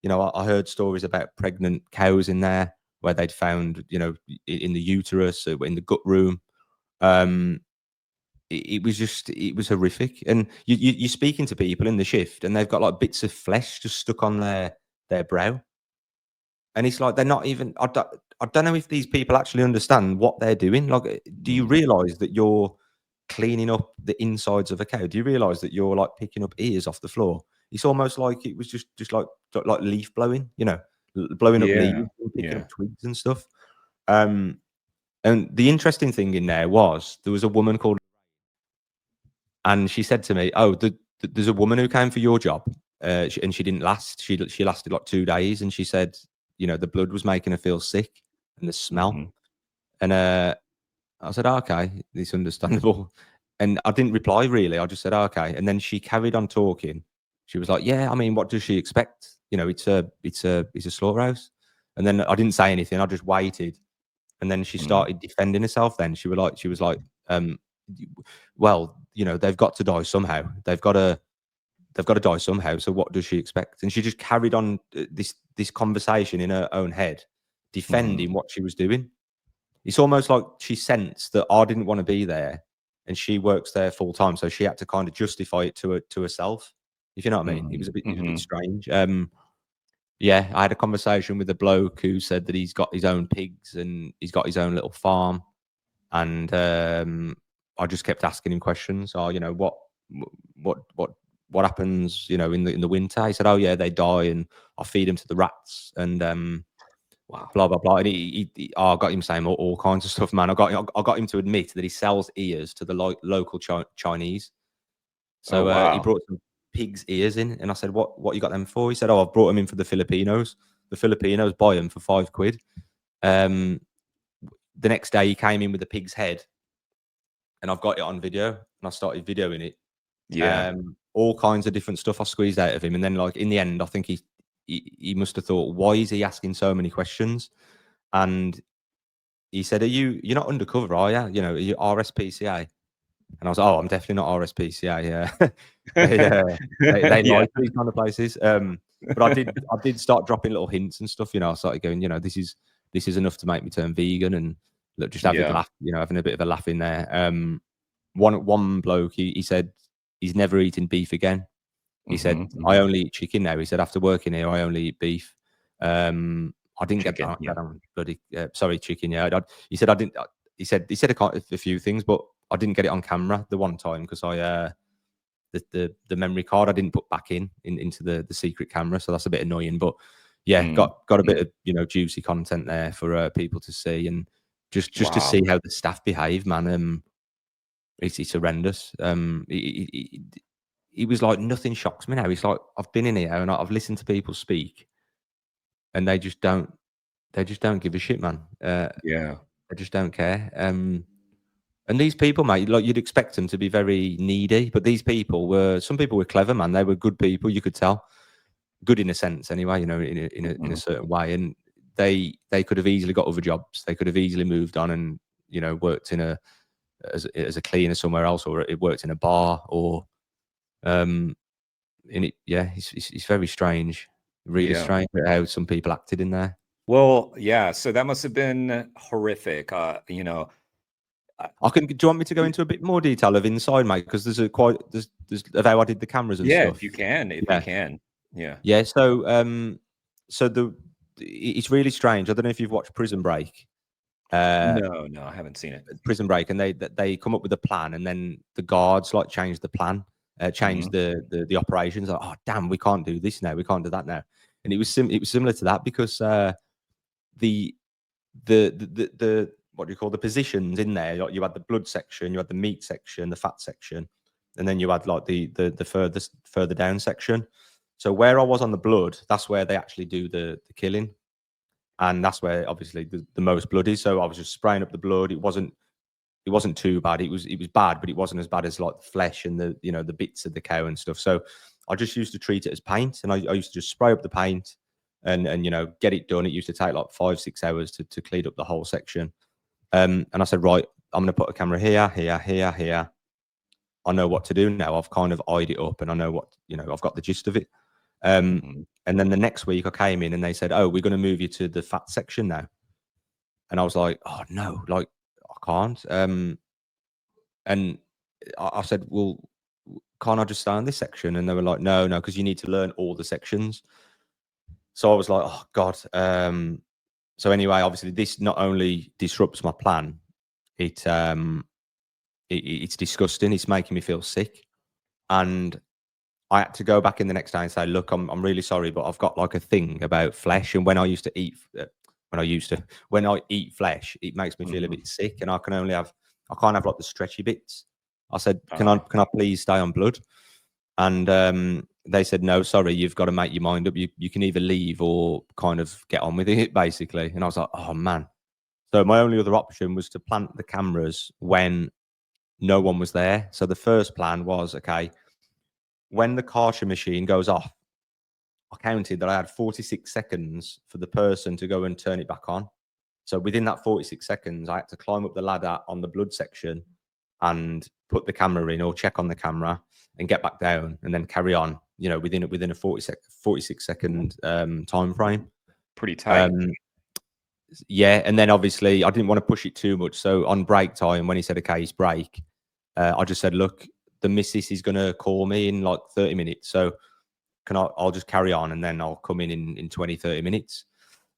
You know, I heard stories about pregnant cows in there where they'd found, you know, in the uterus, in the gut room. Um, it was horrific, and you're speaking to people in the shift, and they've got like bits of flesh just stuck on their brow. And it's like they're not even. I don't know if these people actually understand what they're doing. Like, do you Mm, realize that you're cleaning up the insides of a cow? Do you realize that you're like picking up ears off the floor? It's almost like it was just like leaf blowing, you know, blowing up yeah, leaves and picking yeah. up twigs and stuff. Um, And the interesting thing in there was a woman called, and she said to me, "Oh, there's a woman who came for your job, and she didn't last. She lasted like 2 days, and she said, you know, the blood was making her feel sick and the smell." And I said, oh, "Okay, it's understandable." And I didn't reply really. I just said, oh, "Okay." And then she carried on talking. She was like, "Yeah, I mean, what does she expect? You know, it's a slaughterhouse." And then I didn't say anything. I just waited. And then she Mhm. started defending herself. Then she was like, "Well, you know, they've got to die somehow. They've got to die somehow. So what does she expect?" And she just carried on this conversation in her own head, Mhm. defending what she was doing. It's almost like she sensed that I didn't want to be there, and she works there full time, so she had to kind of justify it to herself. If you know what I mean, Mhm. it was a bit Mhm. strange. Yeah, I had a conversation with a bloke who said that he's got his own pigs and he's got his own little farm, and I just kept asking him questions. Oh, you know, what what what happens, you know, in the winter? He said, "Oh yeah, they die, and I feed them to the rats, and Wow. blah blah blah." And I got him saying all kinds of stuff, man. I got him to admit that he sells ears to the local Chinese. Oh, So he wow. brought some pig's ears in, and I said, "What you got them for?" He said, "Oh, I've brought them in for the Filipinos. The Filipinos buy them for £5." Um, the next day, he came in with a pig's head, and I've got it on video, and I started videoing it. Yeah. All kinds of different stuff I squeezed out of him, and then like in the end, I think he must have thought, "Why is he asking so many questions?" And he said, you're not undercover, are you? You know, are you RSPCA?" And I was like, "Oh, I'm definitely not RSPCA." Yeah, they Yeah. like these kind of places. But I did start dropping little hints and stuff. You know, I started going, you know, this is enough to make me turn vegan, and look, just having a Yeah. laugh, you know, having a bit of a laugh in there. One bloke, he said he's never eating beef again. He said, Mhm. "I Mhm. only eat chicken now." He said, "After working here, I only eat beef." I didn't get Chicken. Yeah. that on bloody sorry, chicken. Yeah, he said I didn't. He said a few things, but I didn't get it on camera the one time because I the memory card I didn't put back into the secret camera, so that's a bit annoying. But yeah, Mm. got a bit Mm. of, you know, juicy content there for people to see, and just to see Wow. how the staff behave, man. It's horrendous. He was like, "Nothing shocks me now." He's like, "I've been in here and I've listened to people speak, and they just don't give a shit, man. Yeah. They just don't care." And these people, mate, like you'd expect them to be very needy, but these people were, some people were clever, man. They were good people. You could tell, good in a sense, anyway. You know, in a Mhm. certain way, and they could have easily got other jobs. They could have easily moved on and, you know, worked in a as a cleaner somewhere else, or it worked in a bar, or um in it. Yeah, it's very strange, really Yeah. strange how some people acted in there. Well, yeah, so that must have been horrific. Uh, I can. Do you want me to go into a bit more detail of inside, mate? Because there's of how I did the cameras and yeah, stuff. if you Yeah, can. Yeah. yeah. So it's really strange. I don't know if you've watched Prison Break. Uh, No, no, I haven't seen it. Prison Break, and they come up with a plan, and then the guards like change the plan, change Mhm. the operations. Like, oh damn, we can't do this now. We can't do that now. And it was similar to that because the the what do you call the positions in there? Like you had the blood section, you had the meat section, the fat section, and then you had like the further down section. So where I was on the blood, that's where they actually do the killing, and that's where obviously the most blood is. So I was just spraying up the blood. It wasn't too bad. It was bad, but it wasn't as bad as like the flesh and the, you know, the bits of the cow and stuff. So I just used to treat it as paint, and I used to just spray up the paint and you know, get it done. It used to take like 5 6 hours to clean up the whole section. And I said, right, I'm going to put a camera here, here, here, here. I know what to do now. I've kind of eyed it up, and I know what, you know, I've got the gist of it. Um, Mhm. and then the next week I came in and they said, "Oh, we're going to move you to the fat section now." And I was like, "Oh no, like I can't." And I said, "Well, can't I just stay on this section?" And they were like, "No, no, because you need to learn all the sections." So I was like, "Oh God." So anyway, obviously this not only disrupts my plan, it it's disgusting. It's making me feel sick, and I had to go back in the next day and say, "Look, I'm really sorry, but I've got like a thing about flesh, and when I used to eat when I used to. When I eat flesh, it makes me feel a bit sick, and I can't have like the stretchy bits. I said, can I please stay on blood? And they said, no, sorry, you've got to make your mind up. You can either leave or kind of get on with it, basically. And I was like, oh man. So my only other option was to plant the cameras when no one was there. So the first plan was, okay, when the Karcher machine goes off, I counted that I had 46 seconds for the person to go and turn it back on. So within that 46 seconds, I had to climb up the ladder on the blood section and put the camera in or check on the camera and get back down and then carry on, you know, within a 46-second time frame. Pretty tight. Yeah. And then obviously I didn't want to push it too much. So on break time, when he said, okay, it's break, I just said, look, the missus is going to call me in like 30 minutes. So I'll just carry on and then I'll come in 20, 30 minutes.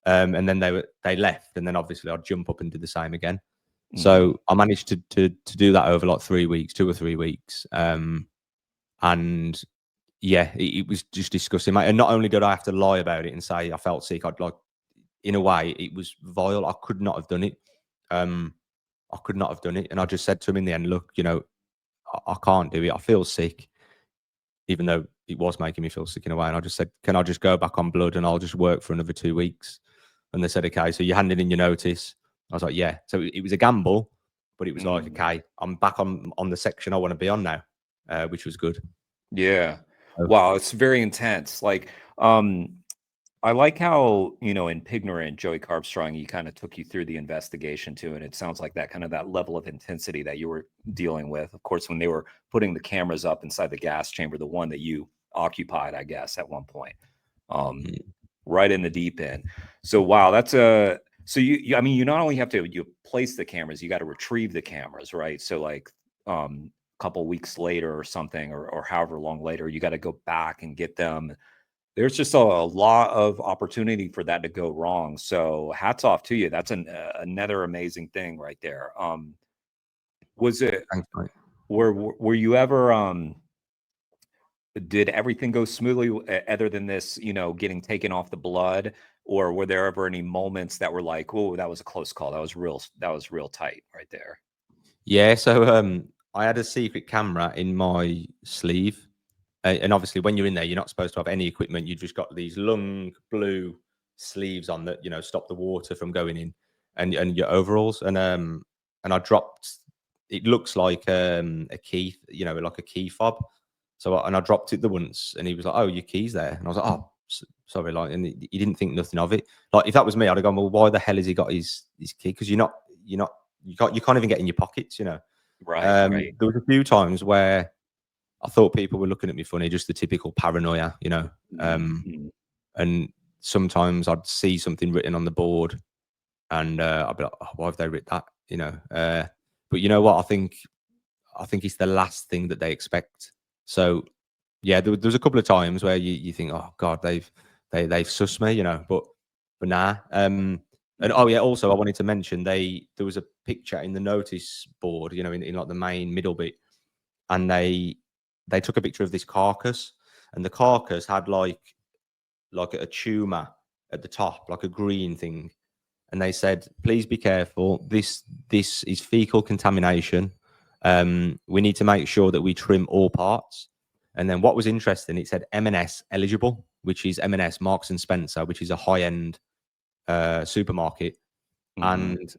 And then they left. And then obviously I'd jump up and do the same again. So I managed to do that over like 3 weeks, 2 or 3 weeks. And yeah, it was just disgusting. And not only did I have to lie about it and say I felt sick, I'd like, in a way, it was vile. I could not have done it. I could not have done it. And I just said to him in the end, look, you know, I can't do it. I feel sick, even though it was making me feel sick in a way. And I just said, can I just go back on blood and I'll just work for another 2 weeks? And they said, okay, so you handed in your notice. I was like, yeah. So it was a gamble, but it was like, okay, I'm back on the section I want to be on now, which was good. Yeah. Wow, it's very intense. Like, I like how, you know, in Pignorant, Joey Carbstrong, he kind of took you through the investigation too. And it sounds like that kind of that level of intensity that you were dealing with. Of course, when they were putting the cameras up inside the gas chamber, the one that you occupied, I guess, at one point, right in the deep end. So, wow, that's so I mean, you not only have to, you place the cameras, you got to retrieve the cameras, right? So like, a couple weeks later or something, or however long later, you got to go back and get them. There's just a lot of opportunity for that to go wrong. So hats off to you. That's another amazing thing right there. Was it, Thanks, mate. were you ever, did everything go smoothly other than this, you know, getting taken off the blood, or were there ever any moments that were like, oh, that was a close call. That was real tight right there. Yeah. So I had a secret camera in my sleeve. And obviously, when you're in there, you're not supposed to have any equipment. You've just got these long blue sleeves on that, you know, stop the water from going in, and your overalls. And I dropped. It looks like a key, you know, like a key fob. So I dropped it the once, and he was like, "Oh, your key's there," and I was like, "Oh, sorry," like, and he didn't think nothing of it. Like if that was me, I'd have gone, "Well, why the hell has he got his key?" Because you can't even get in your pockets, you know. Right. There was a few times where I thought people were looking at me funny, just the typical paranoia, you know. And sometimes I'd see something written on the board, and I'd be like, oh, "Why have they written that?" You know. But you know what? I think it's the last thing that they expect. So yeah, there was a couple of times where you think, "Oh God, they've sussed me," you know. But nah. And oh yeah, also I wanted to mention there was a picture in the notice board, you know, in like the main middle bit, and they took a picture of this carcass, and the carcass had like a tumor at the top, like a green thing. And they said, please be careful. This is fecal contamination. We need to make sure that we trim all parts. And then what was interesting, it said M&S eligible, which is M&S Marks and Spencer, which is a high-end supermarket. And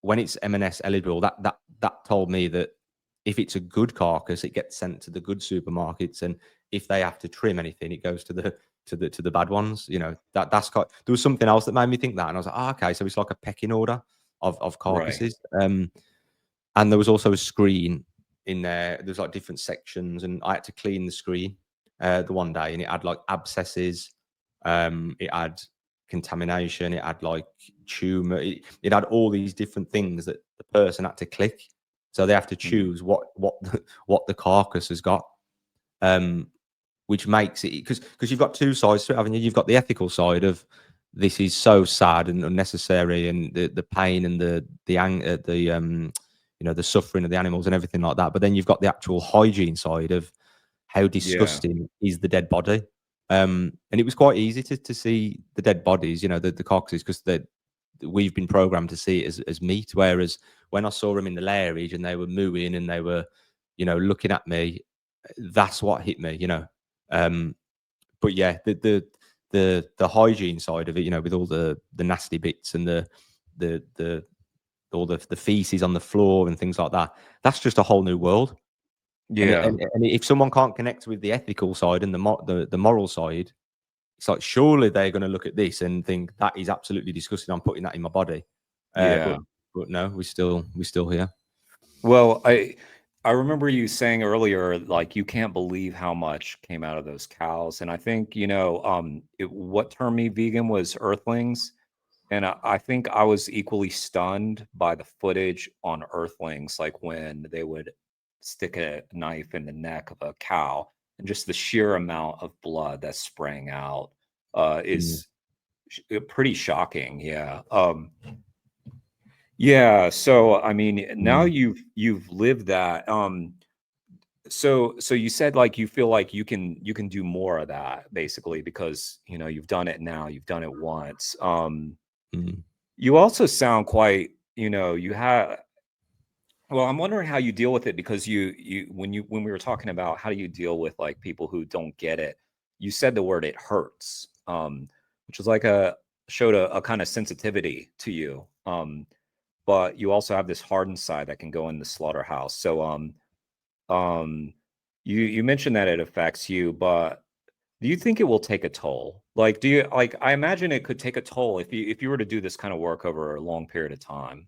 when it's M&S eligible, that told me that if it's a good carcass, it gets sent to the good supermarkets, and if they have to trim anything, it goes to the bad ones. You know, that's quite. There was something else that made me think that, and I was like, oh, okay, so it's like a pecking order of carcasses. Right. And there was also a screen in there. There's like different sections, and I had to clean the screen the one day, and it had like abscesses. It had contamination. It had like tumor. It had all these different things that the person had to click. So they have to choose what the carcass has got, which makes it because you've got two sides to it, haven't you? You've got the ethical side of this is so sad and unnecessary, and the pain and the you know, the suffering of the animals and everything like that. But then you've got the actual hygiene side of how disgusting is the dead body. And it was quite easy to see the dead bodies, you know, the carcasses, because we've been programmed to see it as meat. Whereas when I saw them in the lairage and they were mooing and they were, you know, looking at me, that's what hit me, you know. But yeah, the hygiene side of it, you know, with all the nasty bits and the all the feces on the floor and things like that, that's just a whole new world. Yeah. And if someone can't connect with the ethical side and the moral side, it's like surely they're going to look at this and think that is absolutely disgusting. I'm putting that in my body, Yeah. but no, we're still here. Well, I remember you saying earlier, like you can't believe how much came out of those cows, and I think what turned me vegan was Earthlings, and I think I was equally stunned by the footage on Earthlings, like when they would stick a knife in the neck of a cow, and just the sheer amount of blood that sprang out Mm, is pretty shocking. Yeah. Yeah, so I mean, now mm, you've lived that. So you said like you feel like you can do more of that basically because you've done it now, you've done it once. mm. You also sound quite, you have. Well, I'm wondering how you deal with it because when we were talking about how do you deal with like people who don't get it, you said the word it hurts, which is like showed a kind of sensitivity to you. But you also have this hardened side that can go in the slaughterhouse. So um you mentioned that it affects you, but do you think it will take a toll? Like do you like I imagine it could take a toll if you were to do this kind of work over a long period of time.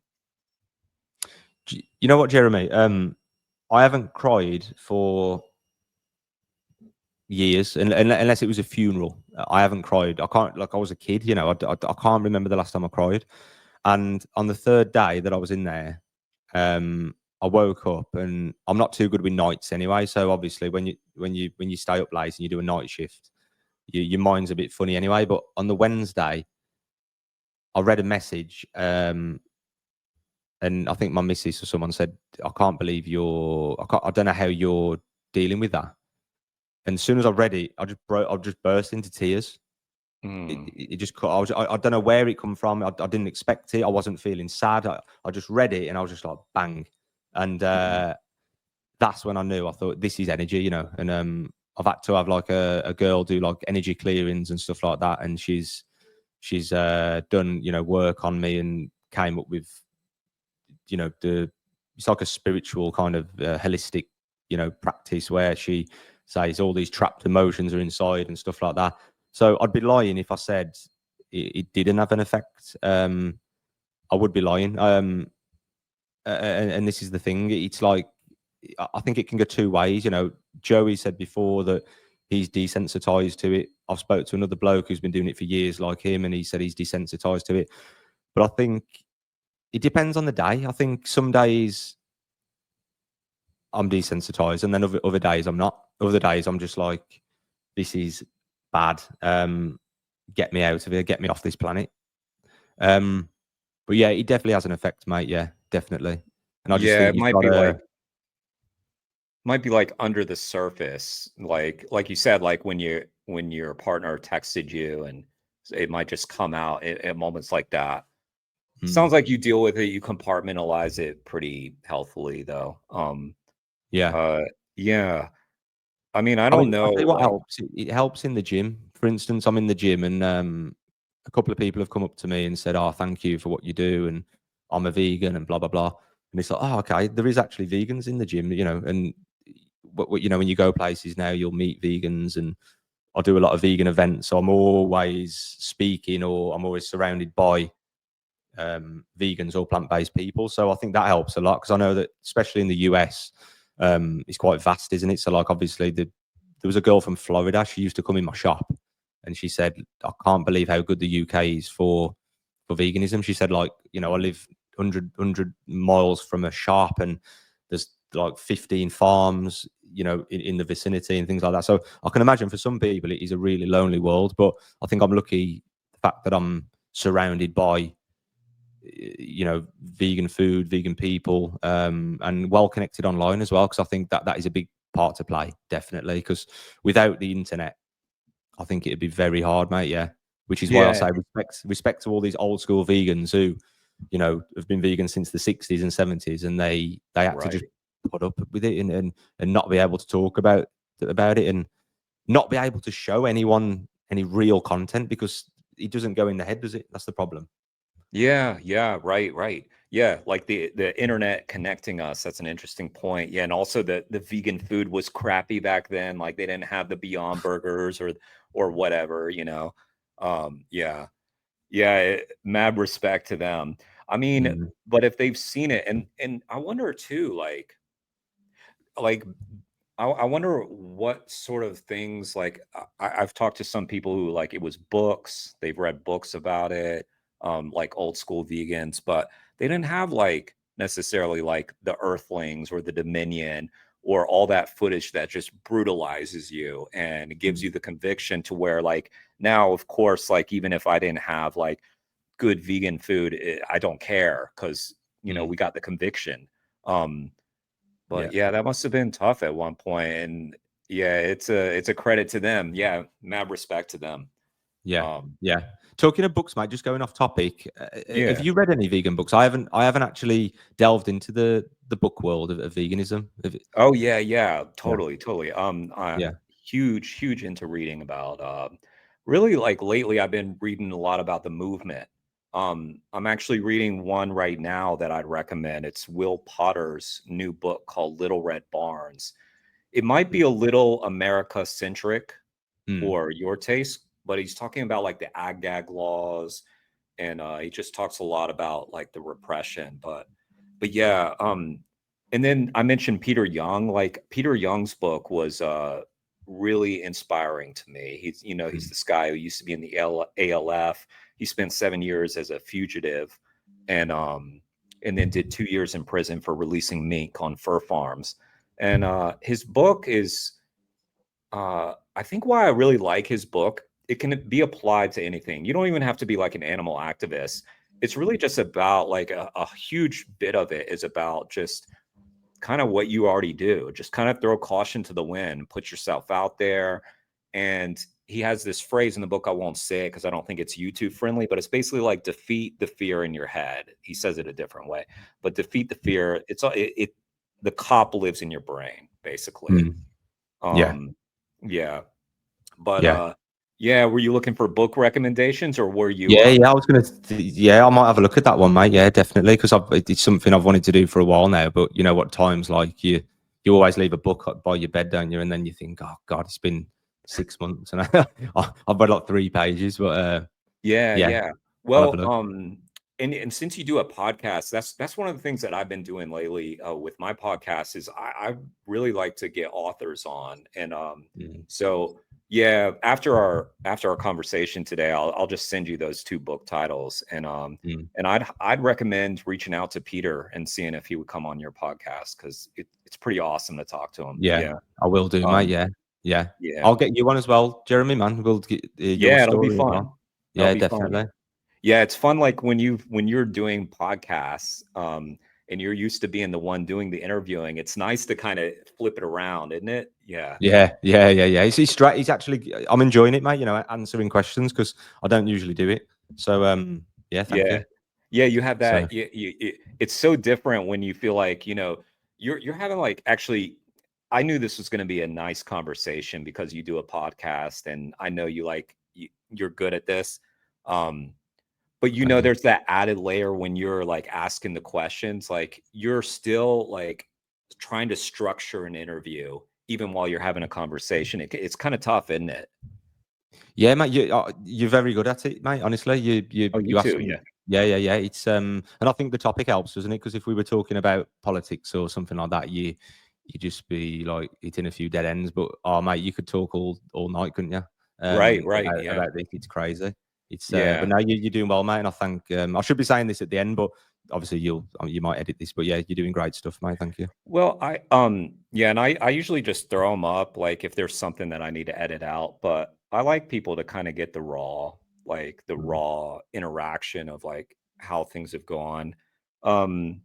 You know what, Jeremy? I haven't cried for years, unless it was a funeral. I haven't cried. I can't, like I was a kid, you know. I can't remember the last time I cried. And on the third day that I was in there, I woke up, and I'm not too good with nights anyway. So obviously, when you stay up late and you do a night shift, your mind's a bit funny anyway. But on the Wednesday, I read a message, and I think my missus or someone said, "I can't believe I don't know how you're dealing with that." And as soon as I read it, I just burst into tears. Mm, It just cut. I don't know where it come from. I didn't expect it. I wasn't feeling sad. I just read it and I was just like bang, and mhm. that's when I knew. I thought this is energy, you know. And I've had to have like a girl do like energy clearings and stuff like that, and she's done work on me and came up with the it's like a spiritual kind of holistic practice where she says all these trapped emotions are inside and stuff like that. So I'd be lying if I said it didn't have an effect. I would be lying. And this is the thing. It's like I think it can go two ways. You know, Joey said before that he's desensitized to it. I've spoke to another bloke who's been doing it for years, like him, and he said he's desensitized to it. But I think it depends on the day. I think some days I'm desensitized, and then other days I'm not. Other days I'm just like, this is bad. Get me out of here. Get me off this planet. Um, but yeah, it definitely has an effect, mate. Yeah, definitely. And I just Yeah, think it you've got to. might be like under the surface, like you said, like when your partner texted you, and it might just come out at moments like that. Hmm, Sounds like you deal with it, you compartmentalize it pretty healthily, though. yeah. Uh, yeah. I mean, I I don't mean, I know, tell you what like, helps. It helps in the gym. For instance, I'm in the gym, and a couple of people have come up to me and said, "Oh, thank you for what you do," and I'm a vegan, and blah blah blah. And it's like, oh, okay, there is actually vegans in the gym, and when you go places now, you'll meet vegans, and I do a lot of vegan events, so I'm always speaking, or I'm always surrounded by vegans or plant-based people. So I think that helps a lot because I know that especially in the US, it's quite vast, isn't it? So like obviously there was a girl from Florida. She used to come in my shop, and she said, "I can't believe how good the UK is for veganism." She said, like, I live 100 miles from a shop, and there's like 15 farms, in the vicinity and things like that. So I can imagine for some people it is a really lonely world, but I think I'm lucky the fact that I'm surrounded by vegan food, vegan people, and well connected online as well. Because I think that is a big part to play, definitely. Because without the internet, I think it'd be very hard, mate. Yeah. which is why I Yeah, say respect to all these old school vegans who, you know, have been vegan since the 60s and 70s, and they had to just right. put up with it and not be able to talk about it, and not be able to show anyone any real content because it doesn't go in the head, does it? That's the problem. Yeah, yeah, right, right. Yeah, like the internet connecting us. That's an interesting point. Yeah, and also the vegan food was crappy back then. Like they didn't have the Beyond Burgers or whatever, you know. Yeah. Yeah, mad respect to them. I mean, Mm, but if they've seen it and I wonder too, like I wonder what sort of things like I've talked to some people who like it was books, they've read books about it, like old school vegans, but they didn't have like necessarily like the Earthlings or the Dominion or all that footage that just brutalizes you and gives mm, you the conviction to where like now, of course, like even if I didn't have like good vegan food, I don't care because you know mm. we got the conviction. Um, but Yeah, yeah, that must have been tough at one point, and yeah, it's a credit to them. Yeah, mad respect to them. yeah, Um, yeah. Talking of books, mate, just going off topic, have yeah. you read any vegan books? I haven't actually delved into the book world of veganism. Oh yeah, yeah, Yeah, totally, totally. yeah. Huge into reading about. Really, like lately, I've been reading a lot about the movement. I'm actually reading one right now that I'd recommend. It's Will Potter's new book called Little Red Barns. It might be a little America centric Mm, for your taste, but he's talking about like the ag laws, and he just talks a lot about like the repression. But yeah, and then I mentioned Peter Young. Like Peter Young's book was really inspiring to me. He's you know he's mm, this guy who used to be in the ALF. He spent 7 years as a fugitive, and um and then did 2 years in prison for releasing mink on fur farms. And his book is I think why I really like his book, it can be applied to anything. You don't even have to be like an animal activist. It's really just about like a huge bit of it is about just kind of what you already do. Just kind of throw caution to the wind, put yourself out there. And he has this phrase in the book. I won't say it because I don't think it's YouTube friendly, but it's basically like defeat the fear in your head. He says it a different way, but defeat the fear. The cop lives in your brain, basically. mm. Yeah, Um, yeah. But yeah. yeah, were you looking for book recommendations or were you Yeah, yeah, I was gonna. Yeah, I might have a look at that one, mate. Yeah, definitely, because it's something I've wanted to do for a while now. But you know what? Times like you always leave a book by your bed, don't you? And then you think, oh God, it's been 6 months, and I've read like 3 pages. But Yeah, yeah, yeah. I'll have a Well, look. and since you do a podcast, that's one of the things that I've been doing lately with my podcast is I really like to get authors on, and Mm, so yeah, after our conversation today, I'll just send you those two book titles, mm. and I'd recommend reaching out to Peter and seeing if he would come on your podcast because it's pretty awesome to talk to him. Yeah, Yeah, I will do, mate. um, Yeah, yeah. yeah, I'll get you one as well, Jeremy. Man, we'll get your yeah. It'll be story as well. fun. That'll Yeah, be fun. definitely. Yeah, it's fun like when you're doing podcasts, and you're used to being the one doing the interviewing, it's nice to kind of flip it around, isn't it? Yeah. Yeah, yeah, yeah, yeah. He's straight. He's actually. I'm enjoying it, mate. You know, answering questions because I don't usually do it. So, yeah, thank Yeah. you. Yeah, you have So, that it's so different when you feel like, you're having like actually I knew this was going to be a nice conversation because you do a podcast and I know you're good at this. Um But thank you. there's that added layer when you're like asking the questions, like you're still like trying to structure an interview even while you're having a conversation. It's kind of tough, isn't it? Yeah, mate. You're very good at it, mate. Honestly, Oh, you you ask too. me. Yeah. Yeah, yeah, yeah. It's and I think the topic helps, doesn't it? Because if we were talking about politics or something like that, you just be like hitting a few dead ends. But oh, mate, you could talk all night, couldn't you? Right, right. Yeah. About this, it's crazy. It's but Yeah. now you're doing well, mate. And I think I should be saying this at the end, but obviously you might edit this. But yeah, you're doing great stuff, mate. Thank you. Well, yeah, and I usually just throw them up like if there's something that I need to edit out, but I like people to kind of get the Mm. raw interaction of like how things have gone. Um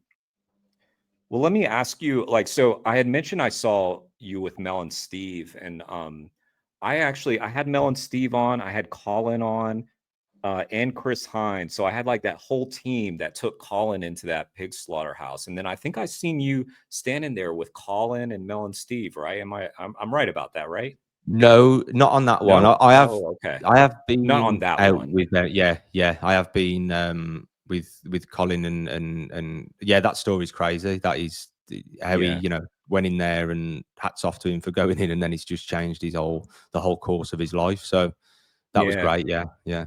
Well, let me ask you, like, so I had mentioned I saw you with Mel and Steve, and I had Mel and Steve on, I had Colin on. and Chris Hines. So I had like that whole team that took Colin into that pig slaughterhouse. And then I think I seen you standing there with Colin and Mel and Steve, right? I'm right about that, right? No, not on that one. No? I have Oh, okay. I have Not on been that out one. with yeah. I have been with Colin and yeah, that story's crazy. That is how he, Yeah. you know, went in there, and hats off to him for going in, and then he's just changed the whole course of his life. So that was Yeah. great. Yeah, yeah.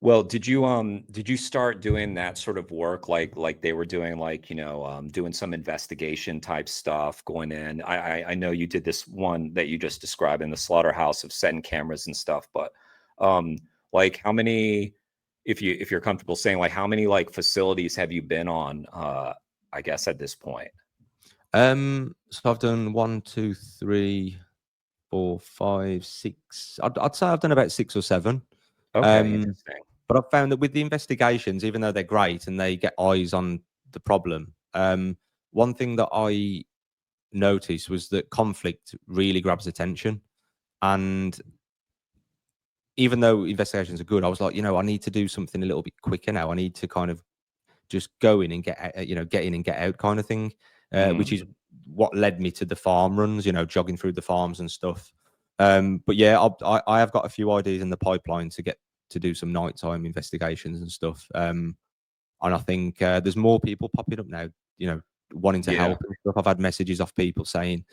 Well, did you start doing that sort of work like they were doing, like, you know, doing some investigation type stuff, going in? I know you did this one that you just described in the slaughterhouse of setting cameras and stuff, but um like how many, if you're comfortable saying, like how many like facilities have you been on, I guess at this point? So I've done one, two, three, four, five, six. I'd say I've done about 6 or 7. Okay, Um, interesting. but I've found that with the investigations, even though they're great and they get eyes on the problem, one thing that I noticed was that conflict really grabs attention. And even though investigations are good, I was like, you know, I need to do something a little bit quicker now. I need to kind of just go in and get in and get out kind of thing, which Mhm. is what led me to the farm runs, you know, jogging through the farms and stuff. But yeah, I have got a few ideas in the pipeline to get to do some nighttime investigations and stuff. And I think there's more people popping up now, you know, wanting to Yeah. help and stuff. I've had messages off people saying,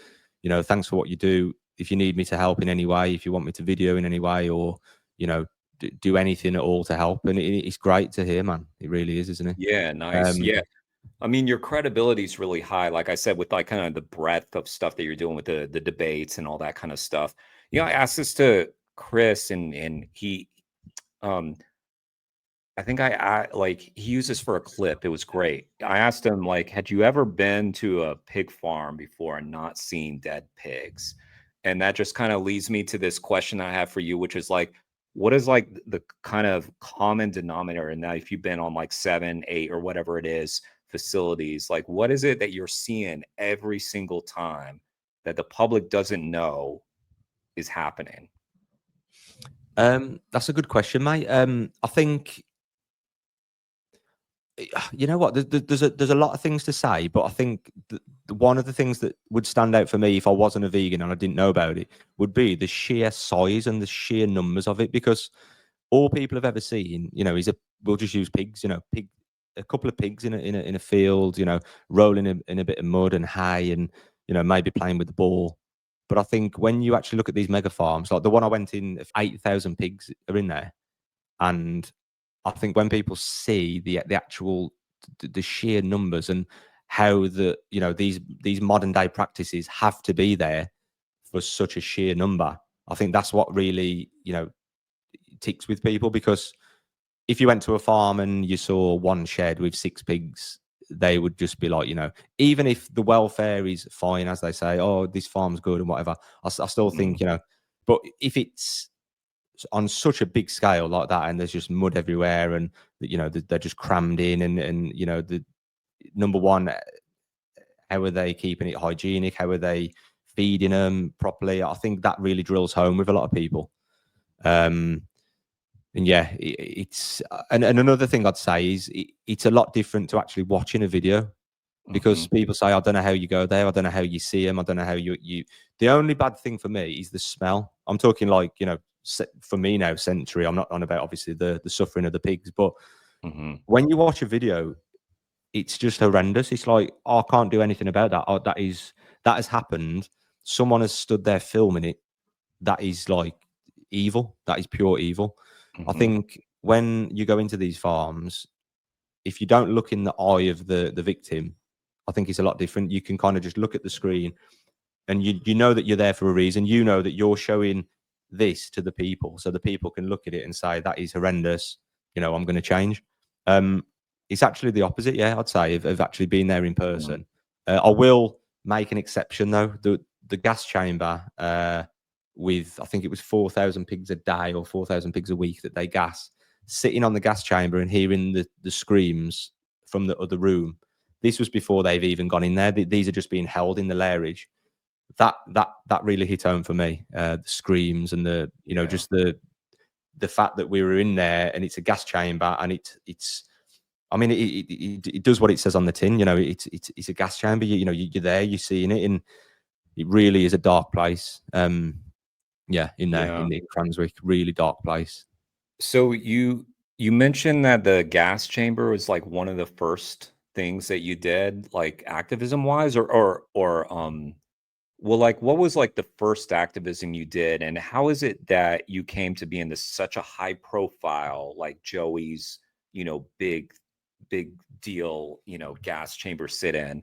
you know, thanks for what you do. If you need me to help in any way, if you want me to video in any way, or you know, do anything at all to help, and it's great to hear, man. It really is, isn't it? Yeah, nice. Um, Yeah. I mean, your credibility is really high, like I said, with like kind of the breadth of stuff that you're doing with the debates and all that kind of stuff. You know, I asked this to Chris, and he, um, I think like he used this for a clip. It was great. I asked him, like, had you ever been to a pig farm before and not seen dead pigs? And that just kind of leads me to this question I have for you, which is like, what is like the kind of common denominator? And now, if you've been on like 7, 8, or whatever it is facilities, like what is it that you're seeing every single time that the public doesn't know is happening? that's a good question, mate. I think you know what? There's a lot of things to say, but I think one of the things that would stand out for me if I wasn't a vegan and I didn't know about it would be the sheer size and the sheer numbers of it. Because all people have ever seen, you know, is a we'll just use pigs, you know, a couple of pigs in a field, you know, rolling in a bit of mud and hay, and you know, maybe playing with the ball. But I think when you actually look at these mega farms, like the one I went in, 8,000 pigs are in there, and I think when people see the actual the sheer numbers and how you know, these modern day practices have to be there for such a sheer number, I think that's what really, you know, ticks with people. Because if you went to a farm and you saw one shed with 6 pigs, they would just be like, you know, even if the welfare is fine, as they say, oh, this farm's good and whatever, I still Mhm. think, you know, but if it's on such a big scale like that, and there's just mud everywhere, and you know, they're just crammed in, and you know, the number one, how are they keeping it hygienic? How are they feeding them properly? I think that really drills home with a lot of people. Um, and yeah, it's and another thing I'd say is it's a lot different to actually watching a video, because Mhm. people say, I don't know how you go there, I don't know how you see them, I don't know how you. The only bad thing for me is the smell. I'm talking like, you know, for me now, sensory. I'm not on about obviously the suffering of the pigs, but Mhm. when you watch a video, it's just horrendous. It's like, oh, I can't do anything about that. Oh, that has happened. Someone has stood there filming it. That is like evil. That is pure evil. I Mhm. think when you go into these farms, if you don't look in the eye of the victim, I think it's a lot different. You can kind of just look at the screen, and you know that you're there for a reason. You know that you're showing this to the people, so the people can look at it and say that is horrendous. You know, I'm going to change. Um, it's actually the opposite, yeah. I'd say of actually being there in Mhm. person. I will make an exception though. The gas chamber, with I think it was 4,000 pigs a day or 4,000 pigs a week that they gas. Sitting on the gas chamber and hearing the screams from the other room. This was before they've even gone in there. These are just being held in the lairage. That really hit home for me. The screams and the, you know, Yeah. just the the fact that we were in there and it's a gas chamber and it's I mean, it does what it says on the tin. You know, it's a gas chamber. You know, you're there, you're seeing it, and it really is a dark place. Yeah, in there, Yeah. in Cranswick, really dark place. So you mentioned that the gas chamber was like one of the first things that you did, like activism wise, or well, like what was like the first activism you did, and how is it that you came to be in this such a high profile, like Joey's, big deal, gas chamber sit in?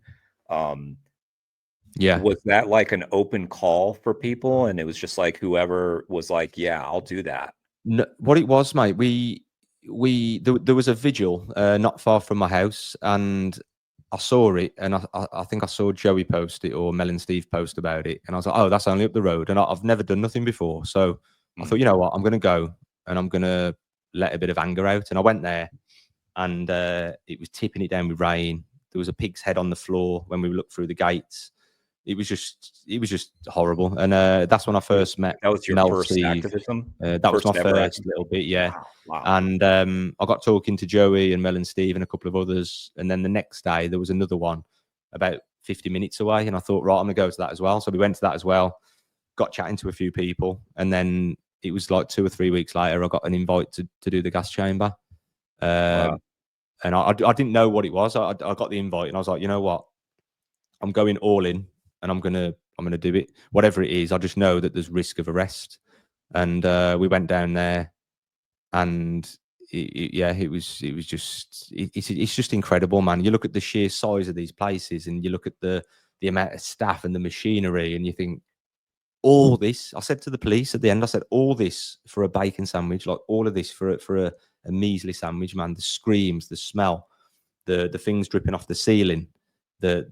Um, Yeah. was that like an open call for people, and it was just like whoever was like, yeah, I'll do that? No, what it was, mate, there was a vigil not far from my house, and I saw it, and I think I saw Joey post it or Mel and Steve post about it, and I was like, oh, that's only up the road, and I've never done nothing before, so I thought, you know what, I'm gonna go and I'm gonna let a bit of anger out, and I went there, and it was tipping it down with rain. There was a pig's head on the floor when we looked through the gates. It was just horrible, and that's when I first met That was your Mel, first Steve. activism? That was my First ever first activism? little bit, yeah. Wow, wow. And I got talking to Joey and Mel and Steve and a couple of others. And then the next day there was another one about 50 minutes away. And I thought, right, I'm gonna go to that as well. So we went to that as well, got chatting to a few people. And then it was like 2 or 3 weeks later, I got an invite to do the gas chamber. Wow. And I didn't know what it was. I got the invite and I was like, you know what? I'm going all in and I'm gonna do it. Whatever it is, I just know that there's risk of arrest. And we went down there, and it's just incredible, man. You look at the sheer size of these places, and you look at the amount of staff and the machinery, and you think, all this. I said to the police at the end, I said, all this for a bacon sandwich, like all of this for a measly sandwich, man. The screams, the smell, the things dripping off the ceiling, the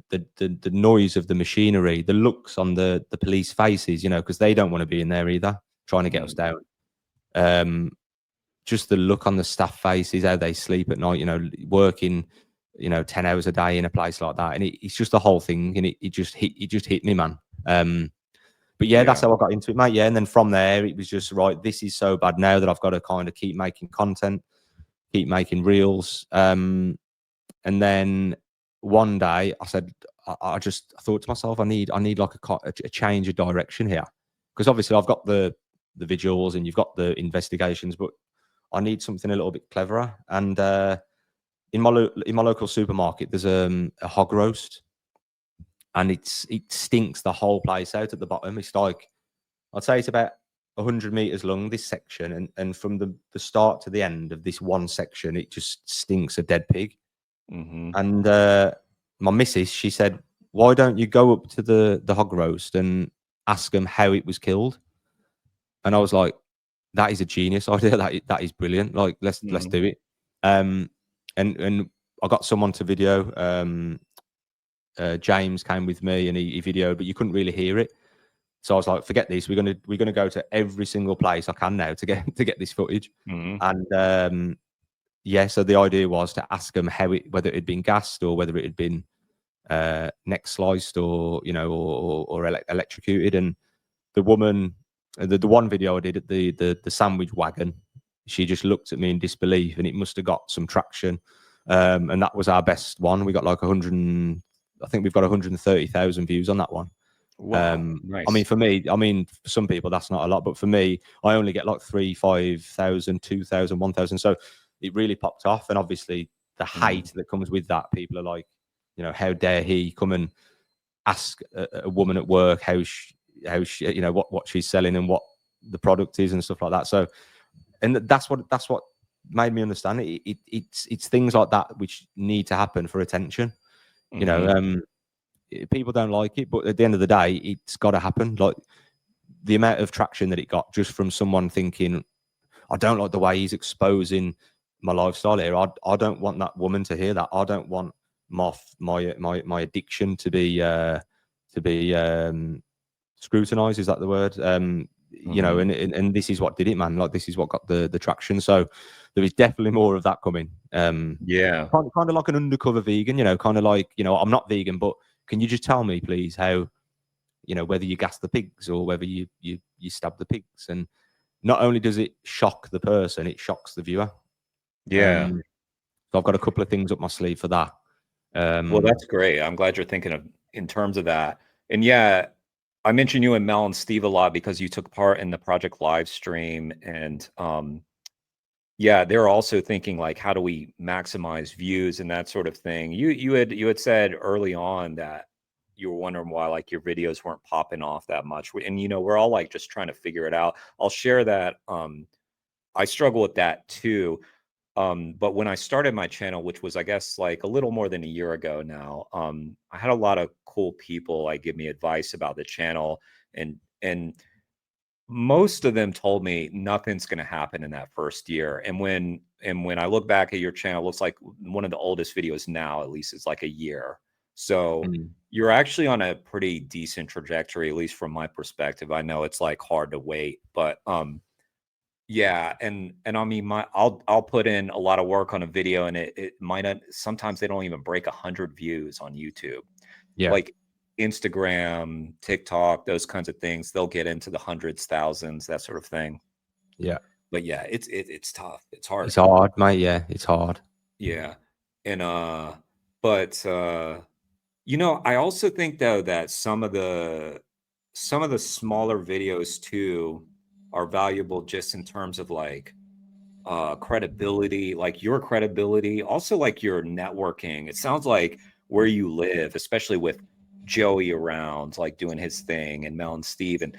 noise of the machinery, the looks on the police faces, you know, because they don't want to be in there either, trying to get us down. Just the look on the staff faces, how they sleep at night, you know, working, 10 hours a day in a place like that. And it's just the whole thing. And it just hit me, man. But yeah, that's Yeah. how I got into it, mate. Yeah. And then from there, it was just, right, this is so bad now that I've got to kind of keep making content, keep making reels. And then one day I said, I thought to myself, I need like a change of direction here. Because obviously I've got the vigils and you've got the investigations, but I need something a little bit cleverer. And in my local supermarket, there's a hog roast, and it stinks the whole place out at the bottom. It's like, I'd say it's about 100 meters long, this section, and from the start to the end of this one section, it just stinks a dead pig. And my missus, she said, why don't you go up to the hog roast and ask them how it was killed? And I was like, that is a genius idea. That is brilliant. Like, let's do it. And I got someone to video. James came with me and he videoed, but you couldn't really hear it. So I was like, forget this. We're gonna go to every single place I can now to get this footage. And yeah, so the idea was to ask them whether it had been gassed or whether it had been neck sliced or electrocuted. And the woman, the one video I did at the sandwich wagon, she just looked at me in disbelief, and it must have got some traction. And that was our best one. We got like 100. I think we've got 130,000 views on that one. Wow. Nice. I mean, for me, for some people that's not a lot, but for me, I only get like 3,000, 5,000, 2,000, 1,000. So it really popped off. And obviously the hate that comes with that, people are like, how dare he come and ask a woman at work how she, what she's selling and what the product is and stuff like that. So, and that's what made me understand it. It's things like that which need to happen for attention. People don't like it, but at the end of the day, it's got to happen. Like, the amount of traction that it got just from someone thinking, I don't like the way he's exposing my lifestyle here. I don't want that woman to hear that. I don't want my addiction to be scrutinized. Is that the word? And this is what did it, man. Like, this is what got the traction. So there is definitely more of that coming. Yeah. Kind of like an undercover vegan, kind of like, I'm not vegan, but can you just tell me, please, how, whether you gas the pigs or whether you stab the pigs? And not only does it shock the person, it shocks the viewer. Yeah. So I've got a couple of things up my sleeve for that. Well, that's great. I'm glad you're thinking of in terms of that. And yeah, I mentioned you and Mel and Steve a lot because you took part in the project live stream. And yeah, they're also thinking like, how do we maximize views and that sort of thing. You had said early on that you were wondering why like your videos weren't popping off that much. And you know, we're all like just trying to figure it out. I'll share that. I struggle with that too. But when I started my channel, which was, I guess, like a little more than a year ago now, I had a lot of cool people like give me advice about the channel, and most of them told me nothing's going to happen in that first year. And when I look back at your channel, it looks like one of the oldest videos now, at least, is like a year. So you're actually on a pretty decent trajectory, at least from my perspective. I know it's like hard to wait, but yeah, and I mean, I'll put in a lot of work on a video, and it might not. Sometimes they don't even break 100 views on YouTube. Yeah. Like Instagram, TikTok, those kinds of things, they'll get into the hundreds, thousands, that sort of thing. Yeah. But yeah, it's tough. It's hard. It's hard, mate. Yeah, it's hard. Yeah, and but you know, I also think though that some of the smaller videos too are valuable just in terms of like credibility, like your credibility, also like your networking. It sounds like where you live, especially with Joey around, like doing his thing, and Mel and Steve, and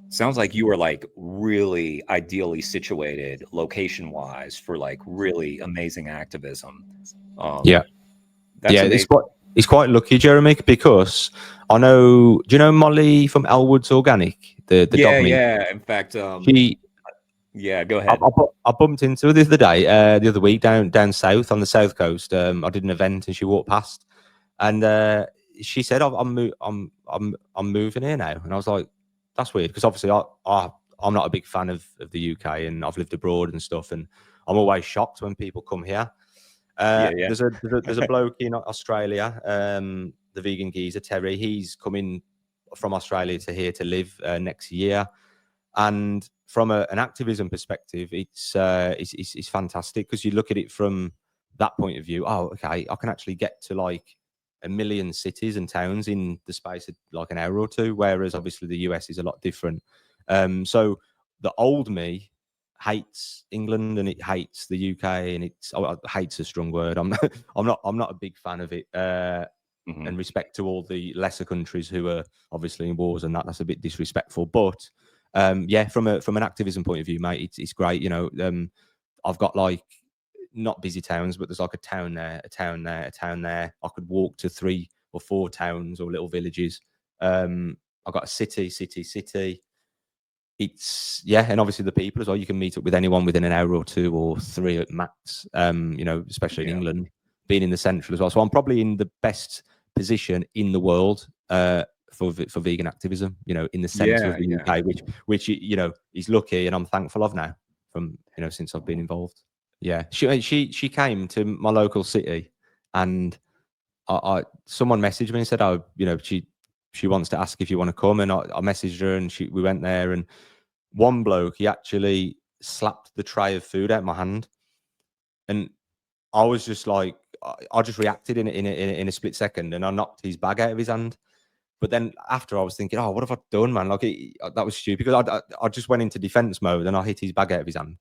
sounds like you were like really ideally situated location wise for like really amazing activism. Yeah. That's Yeah, amazing. it's quite lucky, Jeremy, because I know. Do you know Molly from Elwood's Organic, the dog meat? Yeah. In fact, She, yeah, go I, ahead. I bumped into her the other day, the other week down south on the south coast. I did an event and she walked past, and she said, I'm moving here now," and I was like, "That's weird," because obviously I'm not a big fan of the UK, and I've lived abroad and stuff, and I'm always shocked when people come here. Yeah. There's a bloke in Australia, the vegan geezer Terry. He's coming from Australia to here to live next year, and from an activism perspective, it's fantastic because you look at it from that point of view. Oh, okay, I can actually get to like 1 million cities and towns in the space of like an hour or two, whereas obviously the US is a lot different. So the old me hates England and it hates the UK, and hates a strong word. I'm not a big fan of it. And respect to all the lesser countries who are obviously in wars, and that's a bit disrespectful. But yeah, from an activism point of view, mate, it's great. You know, I've got like not busy towns, but there's like a town there, a town there, a town there. I could walk to 3 or 4 towns or little villages. I've got a city. It's yeah, and obviously the people as well. You can meet up with anyone within an hour or 2 or 3 at max. You know, especially in England, being in the central as well. So I'm probably in the best position in the world for vegan activism. You know, in the centre of the UK, which you know is lucky, and I'm thankful of now. From since I've been involved. Yeah, she came to my local city, and someone messaged me and said, "Oh, she wants to ask if you want to come," and I messaged her, and we went there, and one bloke, he actually slapped the tray of food out of my hand, and I was just like, I just reacted in a split second, and I knocked his bag out of his hand. But then after, I was thinking, oh, what have I done, man? Like that was stupid because I just went into defense mode and I hit his bag out of his hand.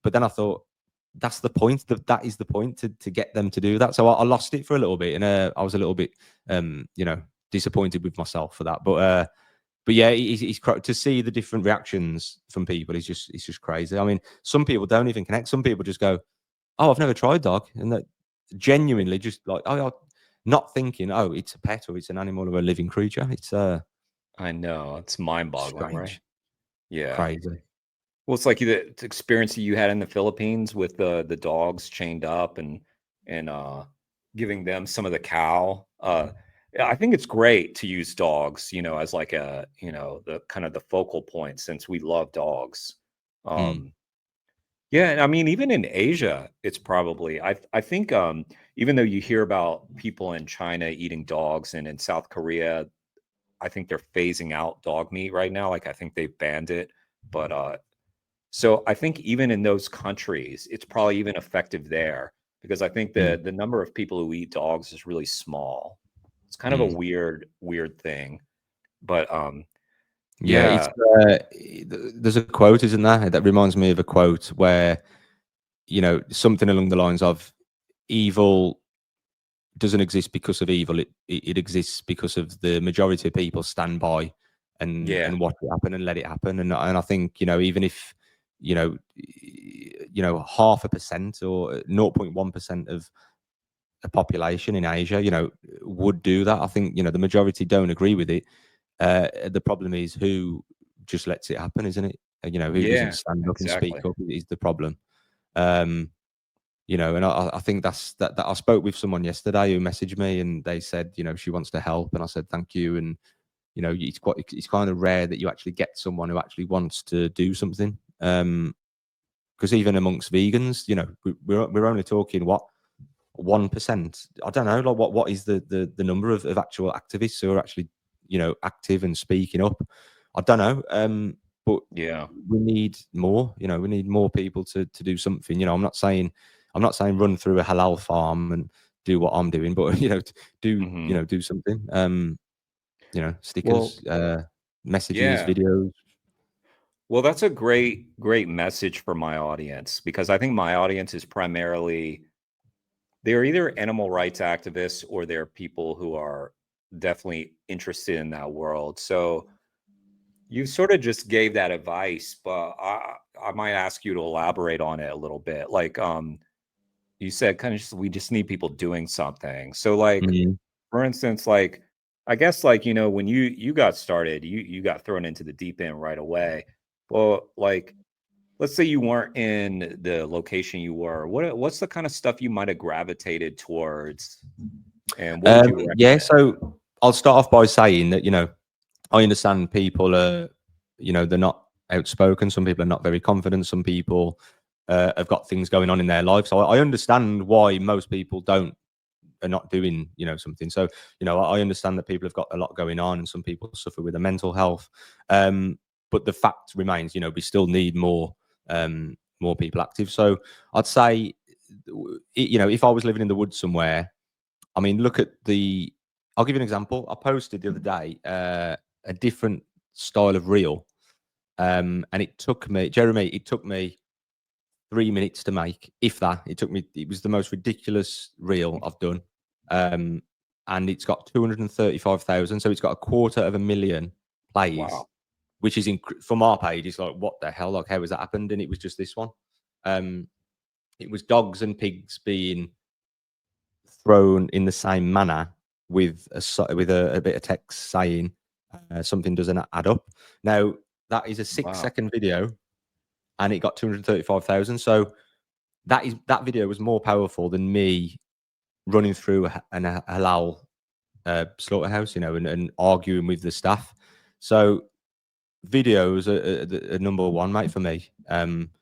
But then I thought, that's the point. That is the point to get them to do that. So I lost it for a little bit, and I was a little bit, disappointed with myself for that. But yeah, he's to see the different reactions from people. It's just crazy. I mean, some people don't even connect. Some people just go, "Oh, I've never tried dog," and that genuinely just like, "Oh, not thinking, oh, it's a pet or it's an animal or a living creature." It's I know, it's mind-boggling, right? strange, Yeah. crazy. Well, it's like the experience that you had in the Philippines with the dogs chained up and giving them some of the cow. Yeah, I think it's great to use dogs, you know, as like a, you know, the kind of the focal point since we love dogs. Mm, Yeah, and I mean, even in Asia, it's probably I think even though you hear about people in China eating dogs and in South Korea, I think they're phasing out dog meat right now. Like I think they've banned it, but So I think even in those countries, it's probably even effective there because I think Mm, the number of people who eat dogs is really small. It's kind of a mm. weird thing. But Yeah, it's yeah, there's a quote, isn't there? That reminds me of a quote where, you know, something along the lines of evil doesn't exist because of evil. It exists because of the majority of people stand by yeah, and watch it happen and let it happen. And I think, you know, even if, you know, 0.5% or 0.1% of the population in Asia, you know, would do that. I think, you know, the majority don't agree with it. The problem is who just lets it happen, isn't it? You know, who doesn't yeah, stand up and speak exactly. up is the problem. Um, you know, and I think that I spoke with someone yesterday who messaged me and they said, you know, she wants to help, and I said thank you. And you know, it's kind of rare that you actually get someone who actually wants to do something. Because even amongst vegans, you know, we're only talking what 1%. I don't know, like what is the number of actual activists who are actually, you know, active and speaking up. I don't know, but Yeah, we need more. You know, we need more people to do something. You know, I'm not saying run through a halal farm and do what I'm doing, but you know, do you hmm know do something. You know, Well, stickers, messages, yeah. videos. Well, that's a great message for my audience because I think my audience is primarily they're either animal rights activists or they're people who are definitely interested in that world. So you sort of just gave that advice, but I might ask you to elaborate on it a little bit. Like you said kind of just we just need people doing something. So like Mhm. for instance, like I guess like when you got started, you got thrown into the deep end right away. Well, like let's say you weren't in the location you were. What's the kind of stuff you might have gravitated towards, and what would you Yeah, recommend? so I'll start off by saying that, you know, I understand people are, you know, they're not outspoken. Some people are not very confident. Some people have got things going on in their life. So I understand why most people don't are not doing, you know, something. So, you know, I understand that people have got a lot going on, and some people suffer with their mental health. But the fact remains, you know, we still need more people active. So I'd say, you know, if I was living in the woods somewhere, I mean, look at the. I'll give you an example. I posted the other day a different style of reel, and it took me, Jeremy. It took me 3 minutes to make, if that. It took me. It was the most ridiculous reel I've done, um, and it's got 235,000. So it's got 250,000 plays, Wow, which is from our page. It's like, what the hell? Like, how has that happened? And it was just this one. Um, it was dogs and pigs being thrown in the same manner with a bit of text saying something doesn't add up. Now that is a six wow, second video, and it got 235,000. So that video was more powerful than me running through a halal slaughterhouse, you know, and arguing with the staff. So videos are number one, mate, for me.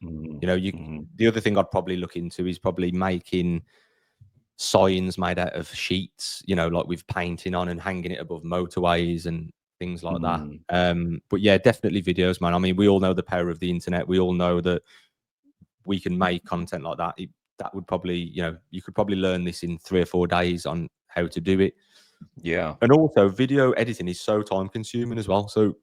hmm You know, hmm the other thing I'd probably look into is probably making signs made out of sheets, you know, like with painting on and hanging it above motorways and things like that. hmm But yeah, definitely videos, man. I mean, we all know the power of the internet. We all know that we can make content like that. That would probably, you know, you could probably learn this in 3 or 4 days on how to do it. yeah, And also, video editing is so time consuming as well. So,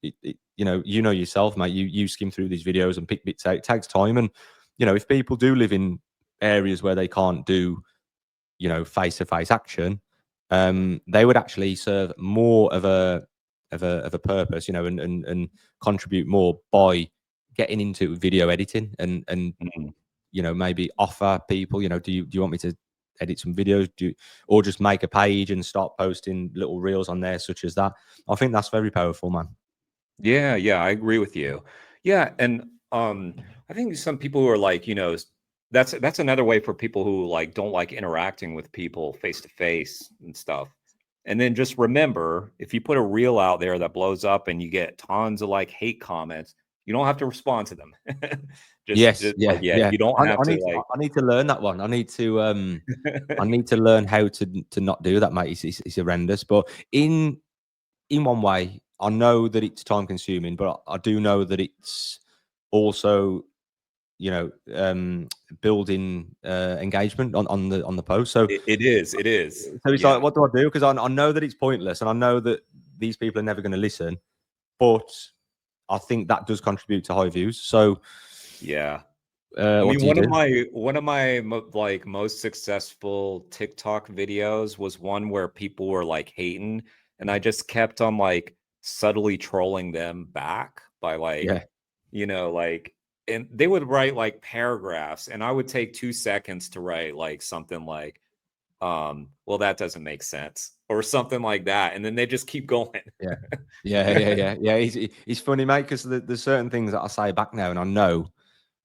you know yourself, mate. You skim through these videos and pick bits out. It takes time, and you know, if people do live in areas where they can't do, you know, face to face action, they would actually serve more of a purpose, you know, and contribute more by getting into video editing and mhm. you know, maybe offer people, you know, do you want me to edit some videos, or just make a page and start posting little reels on there such as that. I think that's very powerful, man. Yeah, yeah, I agree with you. Yeah, and I think some people who are like, that's another way for people who like don't like interacting with people face to face and stuff. And then just remember, if you put a reel out there that blows up and you get tons of like hate comments, you don't have to respond to them. Yes, Just like yeah, yeah, yeah. you don't have to like I need to learn that one. I need to learn how to not do that, mate. It's horrendous. But in one way, I know that it's time consuming, but I do know that also, you know, building engagement on the post. So It is. It is. so it's Yeah. like, what do I do? Because I know that it's pointless, and I know that these people are never going to listen, but I think that does contribute to high views. So Yeah. I what mean, do you do? one of my like most successful TikTok videos was one where people were like hating, and I just kept on like subtly trolling them back by like, Yeah, like, and they would write like paragraphs, and I would take 2 seconds to write like something like, well, that doesn't make sense, or something like that, and then they just keep going. yeah, yeah. He's funny, mate, because there's certain things that I say back now, and I know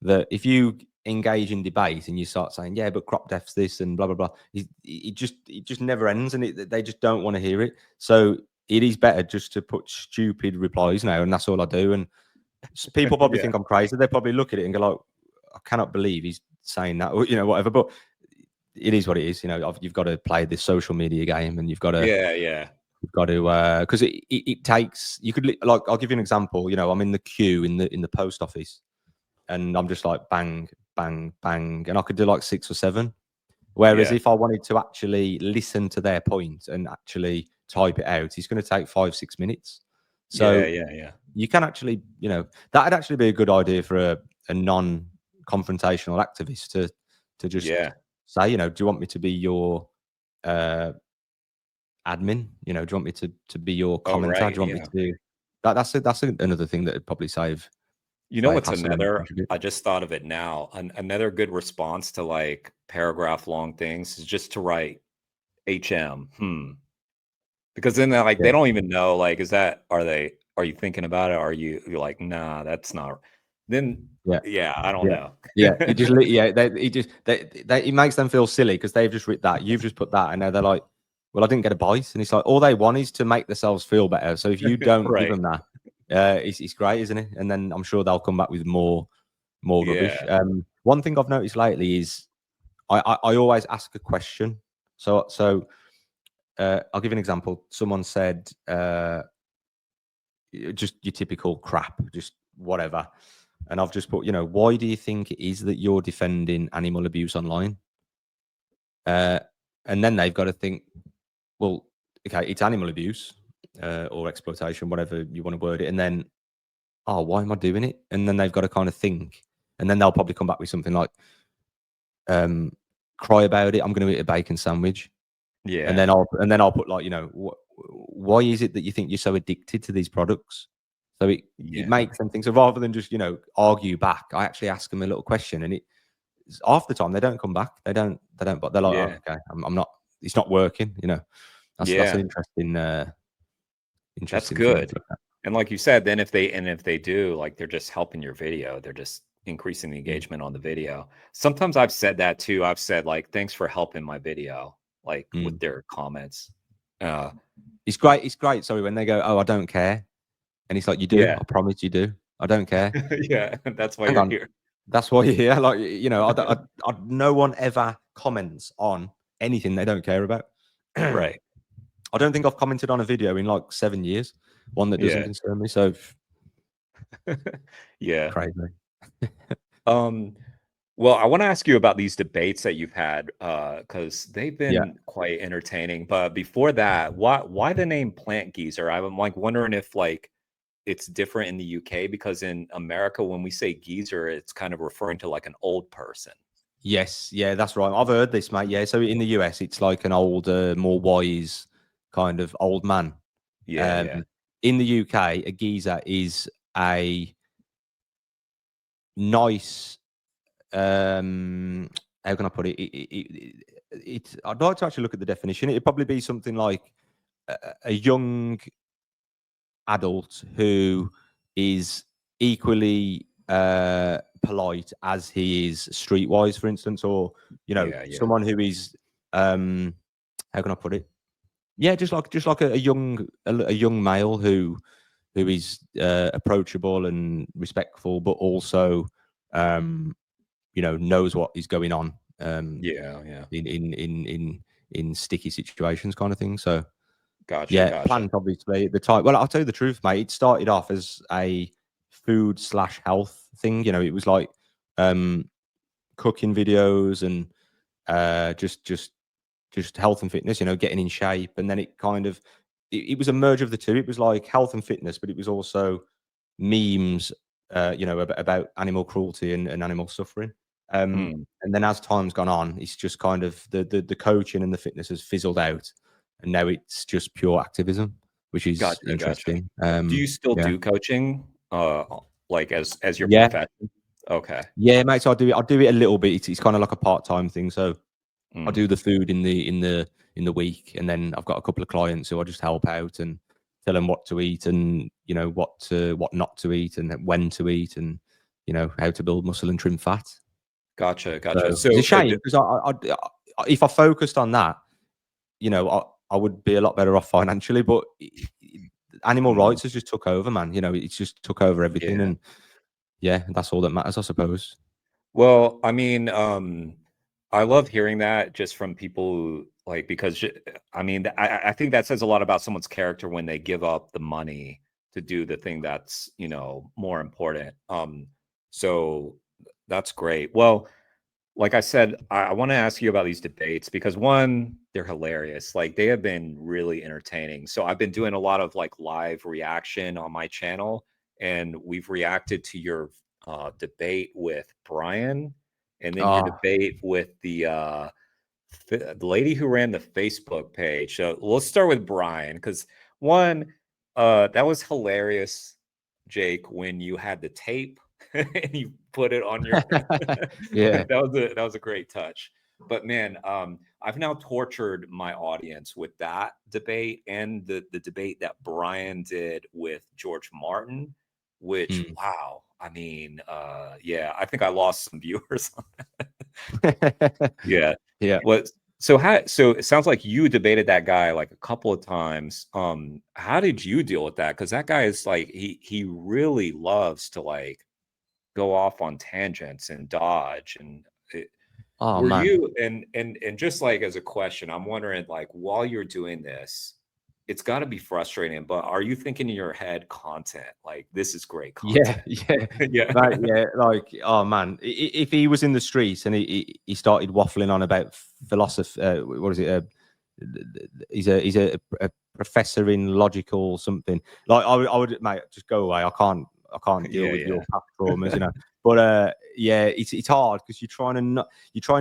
that if you engage in debate and you start saying, yeah, but crop def's this and blah blah blah, it just never ends, and they just don't want to hear it. So it is better just to put stupid replies now, and that's all I do. And people probably Yeah. think I'm crazy. They probably look at it and go like, I cannot believe he's saying that, or whatever. But it is what it is. You've got to play this social media game, and you've got to Yeah. Yeah. because it takes. You could like, I'll give you an example. I'm in the queue in the post office, and I'm just like bang, bang, bang, and I could do like 6 or 7. Whereas Yeah. if I wanted to actually listen to their point and actually type it out, it's going to take 5-6 minutes. Yeah. So Yeah. Yeah. you can actually, that'd actually be a good idea for a non-confrontational activist to just Yeah. say, do you want me to be your uh, admin? Do you want me to be your Oh, commentator? right. Do you want me Yeah. to do another thing that would probably save You know what's hassle and another? contribute. I just thought of it now. Another good response to like paragraph long things is just to write HM. Because then they're like, Yeah, they don't even know, like, are you thinking about it? You're like, nah, that's not. Then, yeah. yeah, I don't Yeah. know. Yeah, it makes them feel silly because they've just written that, you've just put that, and now they're like, well, I didn't get a bite, and it's like all they want is to make themselves feel better. So if you don't give Right. them that, it's great, isn't it? And then I'm sure they'll come back with more rubbish. Yeah. One thing I've noticed lately is I always ask a question. So I'll give you an example. Someone said just your typical crap, just whatever. And I've just put, why do you think it is that you're defending animal abuse online? Uh, and then they've got to think, well, okay, it's animal abuse or exploitation, whatever you want to word it. And then, oh, why am I doing it? And then they've got to kind of think. And then they'll probably come back with something like, cry about it. I'm going to eat a bacon sandwich. And Yeah. then I'll put like, why is it that you think you're so addicted to these products? So it Yeah. makes them think. So rather than just argue back, I actually ask them a little question, and half the time they don't come back. But they're like, oh, Yeah. okay, I'm not. It's not working. That's an Yeah. That's interesting thing to good. look at. And like you said, then if they do, like, they're just helping your video. They're just increasing the Mm, engagement on the video. Sometimes I've said that too. I've said like, thanks for helping my video, like with mm. their comments. Uh, It's great. It's great. Sorry, when they go, oh, I don't care, and it's like, you do. yeah. I promise you do. I don't care. Yeah. That's why Hang you're on. here. That's why you're here. Like, no one ever comments on anything they don't care about. I Right. don't think I've commented on a video in like 7 years, one that doesn't Yeah. concern me. So Yeah. crazy. Um, well, I want to ask you about these debates that you've had, because they've Yeah. been quite entertaining. But before that, why the name Plant Geezer? I'm like wondering if like it's different in the UK, because in America, when we say geezer, it's kind of referring to like an old person. Yes. Yeah, that's right. I've heard this, mate. Yeah. So in the US, it's like an older, more wise kind of old man. Yeah, yeah, Um, in the UK, a geezer is a nice, how can I put it? I'd like to actually look at the definition. It'd probably be something like a young adult who is equally polite as he is streetwise, for instance, or yeah, yeah, someone who is how can I put it? Yeah, just like a young male who is approachable and respectful, but also knows what is going on yeah, yeah. in sticky situations, kind of thing. So Gotcha, yeah, gotcha. Plant obviously the type. Well, I'll tell you the truth, mate. It started off as a food / health thing. You know, it was like cooking videos and just health and fitness. You know, getting in shape, and then it kind of it was a merge of the two. It was like health and fitness, but it was also memes. You know, about animal cruelty and animal suffering. Mm. And then as time's gone on, it's just kind of the coaching and the fitness has fizzled out, and now it's just pure activism, which is Gotcha. interesting. Do you still Yeah, do coaching, like as your yeah, profession? Okay. yeah, mate. So I do it a little bit. It's kind of like a part-time thing. So I Mm. do the food in the week, and then I've got a couple of clients who I just help out and tell them what to eat, and you know what not to eat, and when to eat, and you know how to build muscle and trim fat. Gotcha. So it's a So, shame because if I focused on that, you know, I would be a lot better off financially. But animal mm, rights has just took over, man. You know, it's just took over everything, yeah. and yeah, that's all that matters, I suppose. Well, I mean, I love hearing that just from people who like because I mean, I think that says a lot about someone's character when they give up the money to do the thing that's, more important. So that's great. Well, like I said, I want to ask you about these debates because one, they're hilarious. Like they have been really entertaining. So I've been doing a lot of like live reaction on my channel, and we've reacted to your debate with Brian, and then your Ah, debate with the lady who ran the Facebook page. So let's start with Brian because one, that was hilarious, Jake, when you had the tape and you put it on your yeah. that was a great touch. But man, I've now tortured my audience with that debate and the debate that Brian did with George Martin, which Mm. wow, I mean, yeah, I think I lost some viewers. Yeah. Yeah. What so it sounds like you debated that guy like a couple of times. How did you deal with that? Because that guy is like he really loves to like go off on tangents and dodge and Oh were man. you and just like as a question, I'm wondering like while you're doing this, it's got to be frustrating, but are you thinking in your head content like this is great Yeah, content? yeah, Yeah. mate, yeah. Like, oh man, if he was in the streets and he started waffling on about philosophy, what is it? He's a professor in logical something. Like, I would, mate, just go away. I can't deal Yeah, with your past yeah. traumas, you know. But yeah, it's hard because you're trying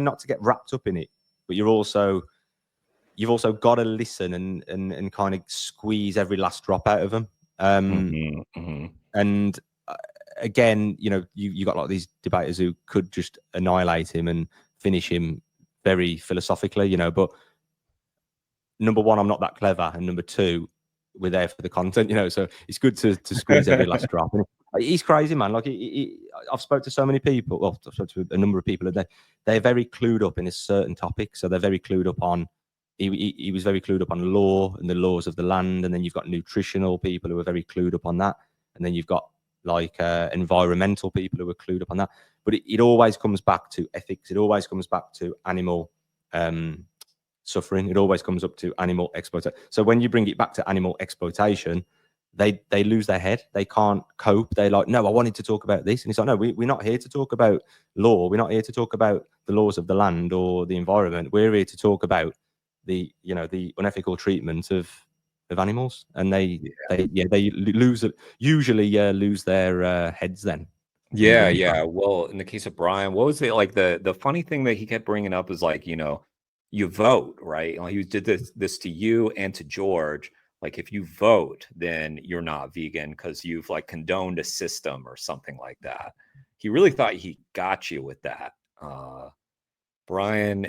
not to get wrapped up in it, but you've also got to listen and kind of squeeze every last drop out of them. Mhm, mhm. And again, you know, you got like these debaters who could just annihilate him and finish him very philosophically, you know. But number one, I'm not that clever, and number two, we're there for the content, you know. So it's good to squeeze every last drop. And he's crazy, man. Like I've spoke to so many people. Well, I've spoke to a number of people, and they're very clued up in a certain topic. So they're very clued up on. He was very clued up on law and the laws of the land, and then you've got nutritional people who are very clued up on that, and then you've got like environmental people who are clued up on that. But it always comes back to ethics. It always comes back to animal suffering. It always comes up to animal exploitation. So when you bring it back to animal exploitation, they lose their head. They can't cope. They're like, no, I wanted to talk about this, and it's like, no, we're not here to talk about law. We're not here to talk about the laws of the land or the environment. We're here to talk about the unethical treatment of animals, and they lose usually lose their heads then in Yeah, doing so. yeah. Well, in the case of Brian, what was it like the funny thing that he kept bringing up is like, you vote, right? Like he did this to you and to George. Like if you vote, then you're not vegan because you've like condoned a system or something like that. He really thought he got you with that. Brian,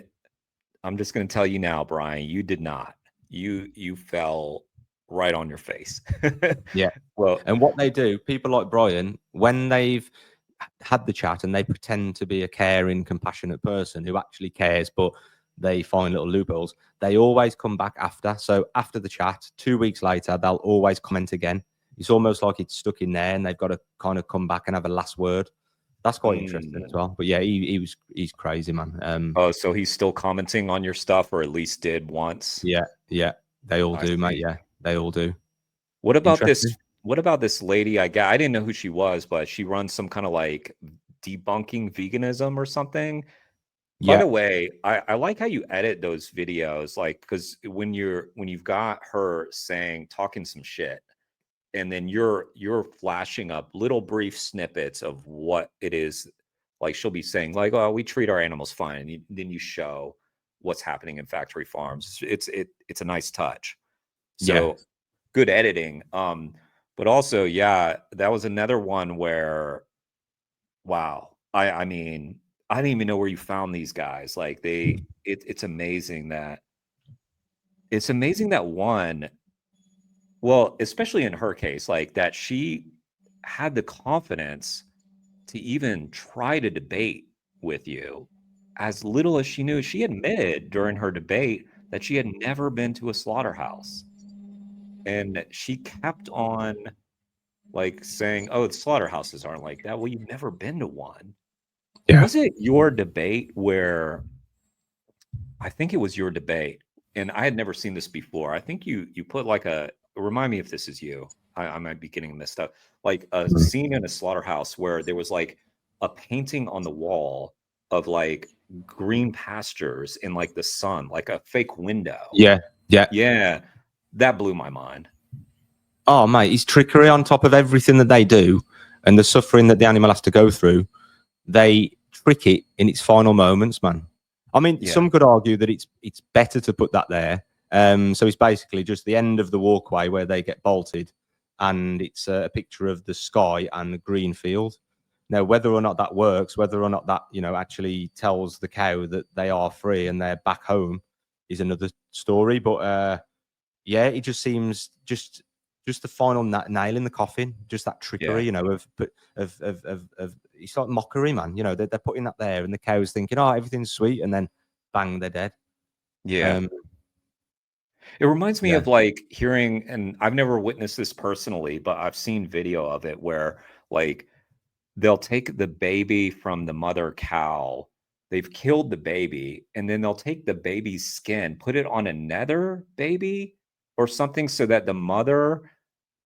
I'm just going to tell you now, Brian, you did not. You fell right on your face. Yeah. Well, And what they do, people like Brian, when they've had the chat and they pretend to be a caring, compassionate person who actually cares, but they find little loopholes, they always come back after. So after the chat, 2 weeks later, they'll always comment again. It's almost like it's stuck in there and they've got to kind of come back and have a last word. That's quite interesting as mm, well. But yeah, he's crazy, man. oh, so he's still commenting on your stuff, or at least did once. Yeah, yeah, they all I do, mate. see. Yeah, they all do. What about this? Interesting. what about this lady? I didn't know who she was, but she runs some kind of like debunking veganism or something. By Yeah, the way, I like how you edit those videos, like because when you've got her saying talking some shit, and then you're flashing up little brief snippets of what it is, like she'll be saying like, oh, we treat our animals fine, and then you show what's happening in factory farms. It's a nice touch. yeah, So good editing. But also, yeah, that was another one where, wow, I mean, I didn't even know where you found these guys. Like it's amazing that one, well, especially in her case, like that she had the confidence to even try to debate with you. As little as she knew, she admitted during her debate that she had never been to a slaughterhouse. And she kept on like saying, "Oh, the slaughterhouses aren't like that." Well, you've never been to one. yeah. Was it your debate where, I think it was your debate, and I had never seen this before. I think you put like a, remind me if this is you. I might be getting messed up. Like a Mm. scene in a slaughterhouse where there was like a painting on the wall of like green pastures in like the sun, like a fake window. Yeah, yeah. Yeah, that blew my mind. Oh, mate, it's trickery on top of everything that they do, and the suffering that the animal has to go through. They trick it in its final moments, man. I mean, Yeah, some could argue that it's better to put that there. So it's basically just the end of the walkway where they get bolted, and it's a picture of the sky and the green field. Now, whether or not that works, whether or not that actually tells the cow that they are free and they're back home, is another story. But yeah, it just seems just the final nail in the coffin, just that yeah, trickery, of it's like mockery, man. They're putting that there, and the cow's thinking, oh, everything's sweet, and then bang, they're dead. yeah. Um, It reminds me yeah, of like hearing, and I've never witnessed this personally, but I've seen video of it where like they'll take the baby from the mother cow. They've killed the baby, and then they'll take the baby's skin, put it on another baby or something, so that the mother,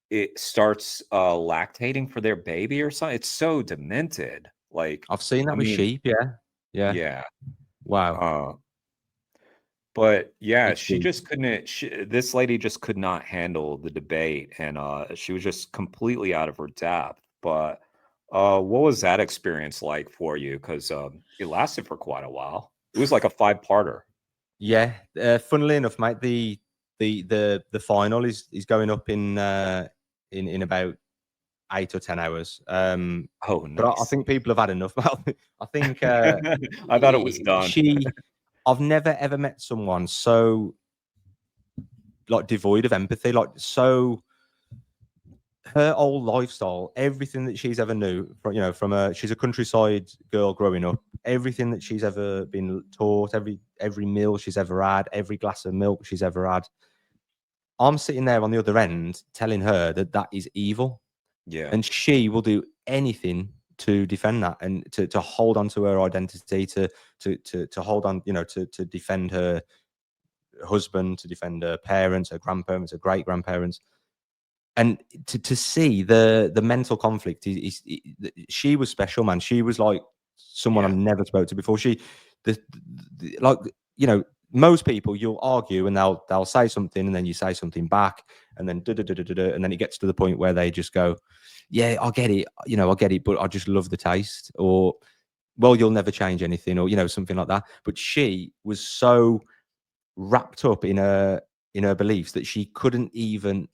it starts lactating for their baby or something. It's so demented. Like, I've seen I that with mean, sheep. Yeah, yeah. yeah. Wow, Uh, but yeah, it's she deep. just couldn't. This lady just could not handle the debate, and she was just completely out of her depth. But what was that experience like for you? Because it lasted for quite a while. It was like a five-parter. Yeah, funnily enough, mate, the final is going up in about 8 or 10 hours. Oh, But I nice. think people have had enough. I think I thought it was done. she. I've never ever met someone so like devoid of empathy, like so her whole lifestyle, everything that she's ever knew, from a she's a countryside girl growing up. Everything that she's ever been taught, every meal she's ever had, every glass of milk she's ever had. I'm sitting there on the other end telling her that that is evil, Yeah, and she will do anything to defend that and to hold on to her identity, to hold on, to defend her husband, to defend her parents, her grandparents, her great grandparents, and to see the mental conflict she was special, man. She was like someone I yeah, never spoke to before. Like, you know most people, you'll argue and they'll say something and then you say something back, and then and then it gets to the point where they just go, yeah, I get it, I get it, but I just love the taste, or well, you'll never change anything, or something like that. But she was so wrapped up in her beliefs that she couldn't give an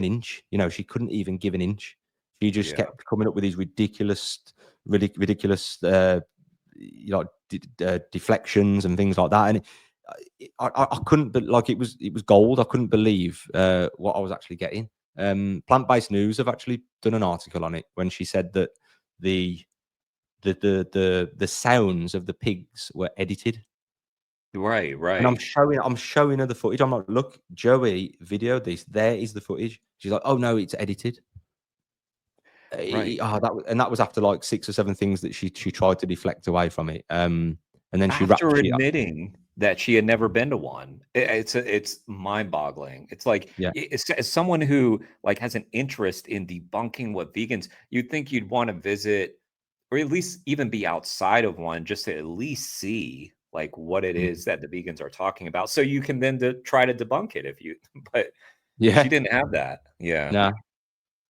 inch. She couldn't even give an inch. She just yeah. kept coming up with these ridiculous, deflections and things like that. And I couldn't, but like it was gold. I couldn't believe what I was actually getting. Plant-based News have actually done an article on it when she said that the the sounds of the pigs were edited. Right, And I'm right, showing her the footage. I'm like, look, Joey videoed this. There is the footage. She's like, oh no, it's edited. right. That was after like 6 or 7 things that she tried to deflect away from it. And then she wrapped After she admitting. that she had never been to one. It's mind-boggling. It's like Yeah. as someone who like has an interest in debunking what vegans, you'd think you'd want to visit or at least even be outside of one just to at least see like what it Mm. is that the vegans are talking about, so you can then try to debunk it if you. But she Yeah. didn't have that. Yeah. No.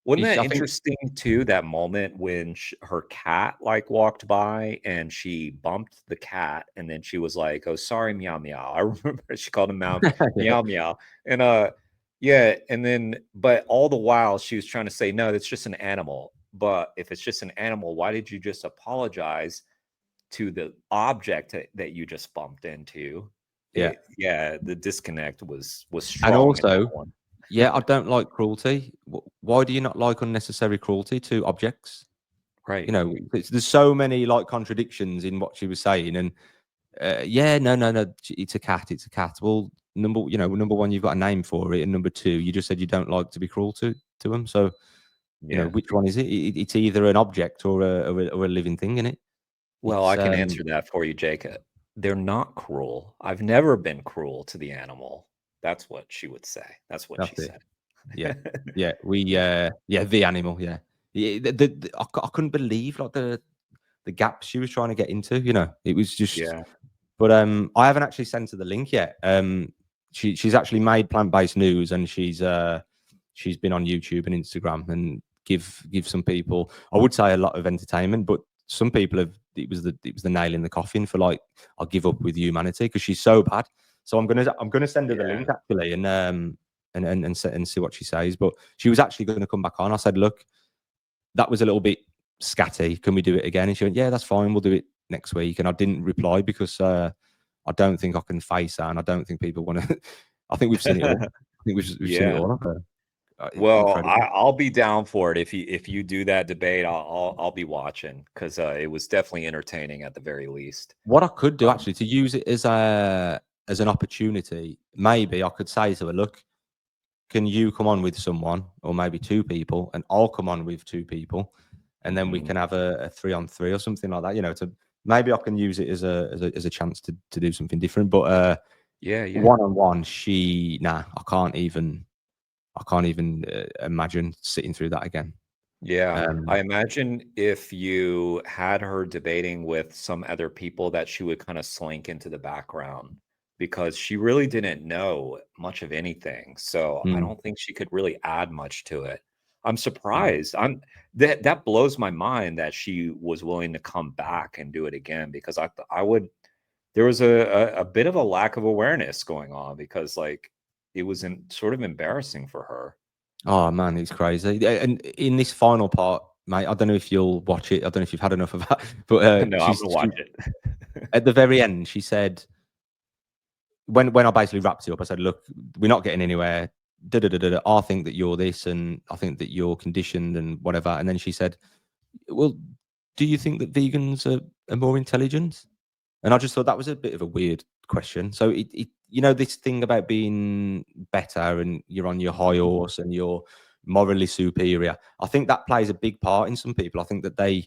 Wasn't that I think interesting too, that moment when her cat like walked by and she bumped the cat and then she was like, "Oh, sorry, meow meow." I remember she called him meow yeah. meow meow. And yeah, and then but all the while she was trying to say, "No, that's just an animal." But if it's just an animal, why did you just apologize to the object that you just bumped into? Yeah. Yeah, the disconnect was And strong in that also, one. yeah, I don't like cruelty. Why do you not like unnecessary cruelty to objects? You Right. know, there's so many like contradictions in what she was saying, and yeah, no, no, no, it's a cat, it's a cat. Well, number one, you've got a name for it, and number two, you just said you don't like to be cruel to them. So, Yeah. which one is it? It's either an object or a living thing, in it. Well, It's I can answer that for you, Jake. They're not cruel. I've never been cruel to the animal. That's what she would say. That's what that's she it. said. Yeah, yeah, yeah, the animal, yeah, yeah. I couldn't believe like the gaps she was trying to get into. It was just. Yeah. But I haven't actually sent her the link yet. She's actually made plant-based news, and she's been on YouTube and Instagram and give some people, I would say, a lot of entertainment, but some people have it was the nail in the coffin for like, I'll give up with humanity because she's so bad. So I'm gonna send her the Yeah. link actually, and see what she says. But she was actually going to come back on. I said, look, that was a little bit scatty. Can we do it again? And she went, yeah, that's fine. We'll do it next week. And I didn't reply because I don't think I can face that, and I don't think people want to. I think we've seen it all. I think we've seen it Yeah. all. Well, Incredible. I'll be down for it if you do that debate. I'll be watching because it was definitely entertaining at the very least. What I could do Um, actually to use it as an opportunity, maybe I could say to her, look, can you come on with someone or maybe two people, and I'll come on with two people, and then we mhm. can have a 3-on-3 or something like that. To maybe I can use it as a chance to do something different. But Yeah, yeah. one on one, I can't even imagine sitting through that again. Yeah, Um, I imagine if you had her debating with some other people that she would kind of slink into the background because she really didn't know much of anything. So I mm, don't think she could really add much to it. I'm mm. surprised. That blows my mind that she was willing to come back and do it again because I would there was a bit of a lack of awareness going on because like it was sort of embarrassing for her. Oh man, it's crazy. And in this final part, mate, I don't know if you'll watch it. I don't know if you've had enough of that, but No, I'm gonna watch it. at the very end, she said, when I basically wrapped it up, I said, "Look, we're not getting anywhere. Da, da, da, da, da. I think that you're this, and I think that you're conditioned, and whatever." And then she said, "Well, do you think that vegans are more intelligent?" And I just thought that was a bit of a weird question. So this thing about being better and you're on your high horse and you're morally superior. I think that plays a big part in some people. I think that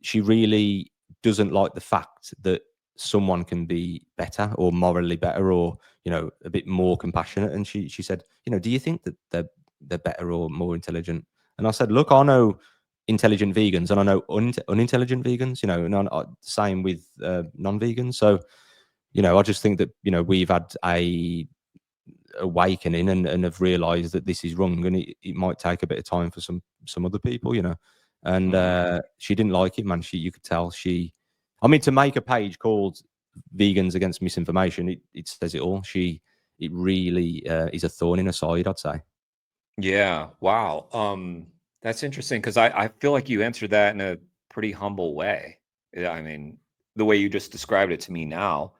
she really doesn't like the fact that someone can be better or morally better or a bit more compassionate. And she said, do you think that they're better or more intelligent? And I said, look, I know intelligent vegans and I know unintelligent vegans. Same with non-vegans. So I just think that we've had a awakening and have realized that this is wrong, and it might take a bit of time for some other people. And Mhm. she didn't like it, man. You could tell to make a page called Vegans Against Misinformation, it says it all. It really is a thorn in her side, I'd say. Yeah, wow. That's interesting because I feel like you answered that in a pretty humble way. Yeah, I mean, the way you just described it to me now,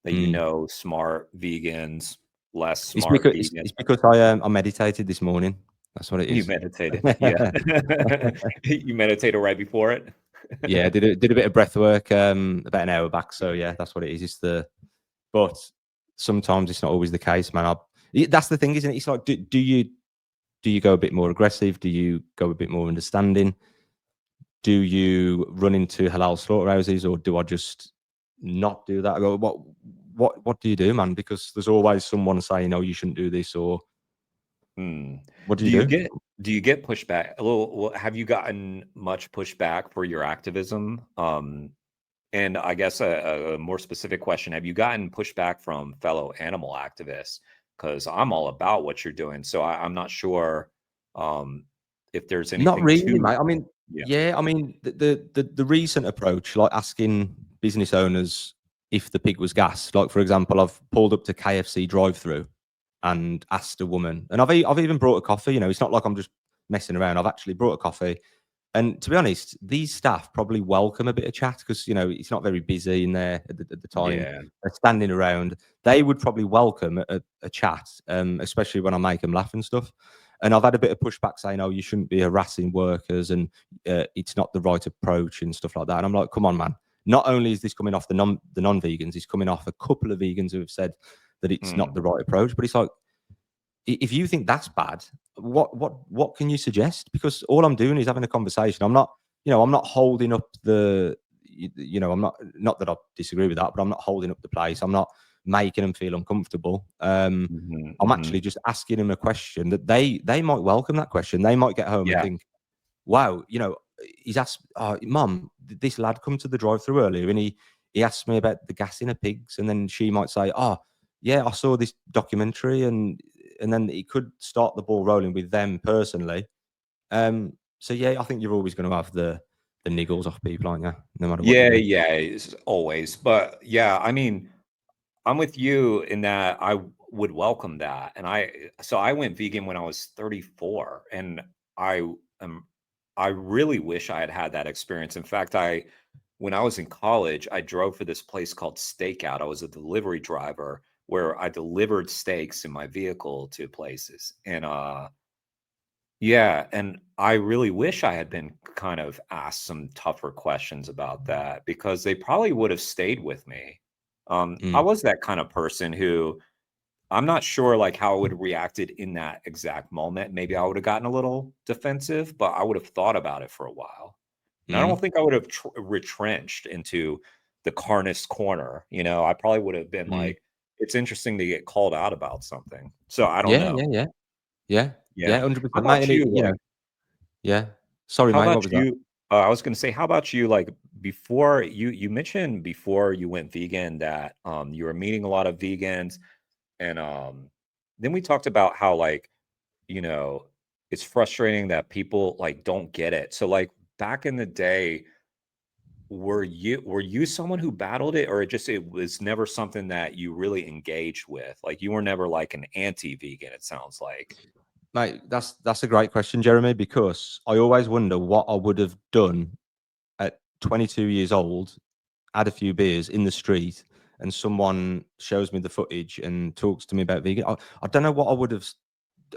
that you Mm. know smart vegans, less It's smart because it's vegans. because I meditated this morning. That's what it You is. meditated, yeah. You meditated right before it? Yeah, did a bit of breath work about an hour back. So yeah, that's what it is. But sometimes it's not always the case, man. That's the thing, isn't it? It's like, do you go a bit more aggressive? Do you go a bit more understanding? Do you run into halal slaughterhouses, or do I just not do that? I go, what do you do, man? Because there's always someone saying, "Oh, you shouldn't do this," or what do you do? Do you get pushback? Well, have you gotten much pushback for your activism? And I guess a more specific question: have you gotten pushback from fellow animal activists? Because I'm all about what you're doing, so I'm not sure if there's Not anything really, to. mate. I mean, Yeah. yeah, I mean, the recent approach, like asking business owners if the pig was gas. Like, for example, I've pulled up to KFC drive-through and asked a woman, and I've even brought a coffee. You know, it's not like I'm just messing around. I've actually brought a coffee. And to be honest, these staff probably welcome a bit of chat because, you know, it's not very busy in there at the time. Yeah. They're standing around. They would probably welcome a chat, especially when I make them laugh and stuff. And I've had a bit of pushback saying, "Oh, you shouldn't be harassing workers, and it's not the right approach," and stuff like that. And I'm like, "Come on, man! Not only is this coming off the non-vegans, it's coming off a couple of vegans who have said that it's not the right approach." But it's like, if you think that's bad, what can you suggest? Because all I'm doing is having a conversation. I'm not, you know, I'm not holding up the, you know, I'm not that I disagree with that, but I'm not holding up the place. I'm not making them feel uncomfortable. I'm actually just asking them a question that they might welcome that question. They might get home and Yeah. think, wow, you know, he's asked, Mum, this lad come to the drive-through earlier, and he asked me about the gassing of pigs, and then she might say, "Oh, yeah, I saw this documentary," and then it could start the ball rolling with them personally. So yeah, I think you're always going to have the niggles off people, aren't you? No matter what you Yeah, do. yeah, it's always. But yeah, I mean, I'm with you in that would welcome that. And I went vegan when I was 34, and I am I really wish I had had that experience. In fact, when I was in college, I drove for this place called Stakeout. I was a delivery driver where I delivered steaks in my vehicle to places. And yeah, and I really wish I had been kind of asked some tougher questions about that, because they probably would have stayed with me. I Mm, was that kind of person who, I'm not sure like how I would have reacted in that exact moment. Maybe I would have gotten a little defensive, but I would have thought about it for a while. And I don't mm, think I would have retrenched into the carnist corner. I probably would have been mm. like, it's interesting to get called out about something. So I don't Yeah, know. yeah, yeah, yeah, yeah, Yeah. How 100%, mate. about And it, you? you know, yeah. Sorry, How mate. about What was that? you? I was gonna say, how about you? Like, before you mentioned before you went vegan that you were meeting a lot of vegans, and then we talked about how, like, you know, it's frustrating that people like don't get it. So like back in the day, were you someone who battled it, or it was never something that you really engaged with? Like, you were never like an anti-vegan, it sounds like. Mate, that's a great question, Jeremy, because I always wonder what I would have done at 22 years old, had a few beers in the street, and someone shows me the footage and talks to me about vegan. I don't know what I would have.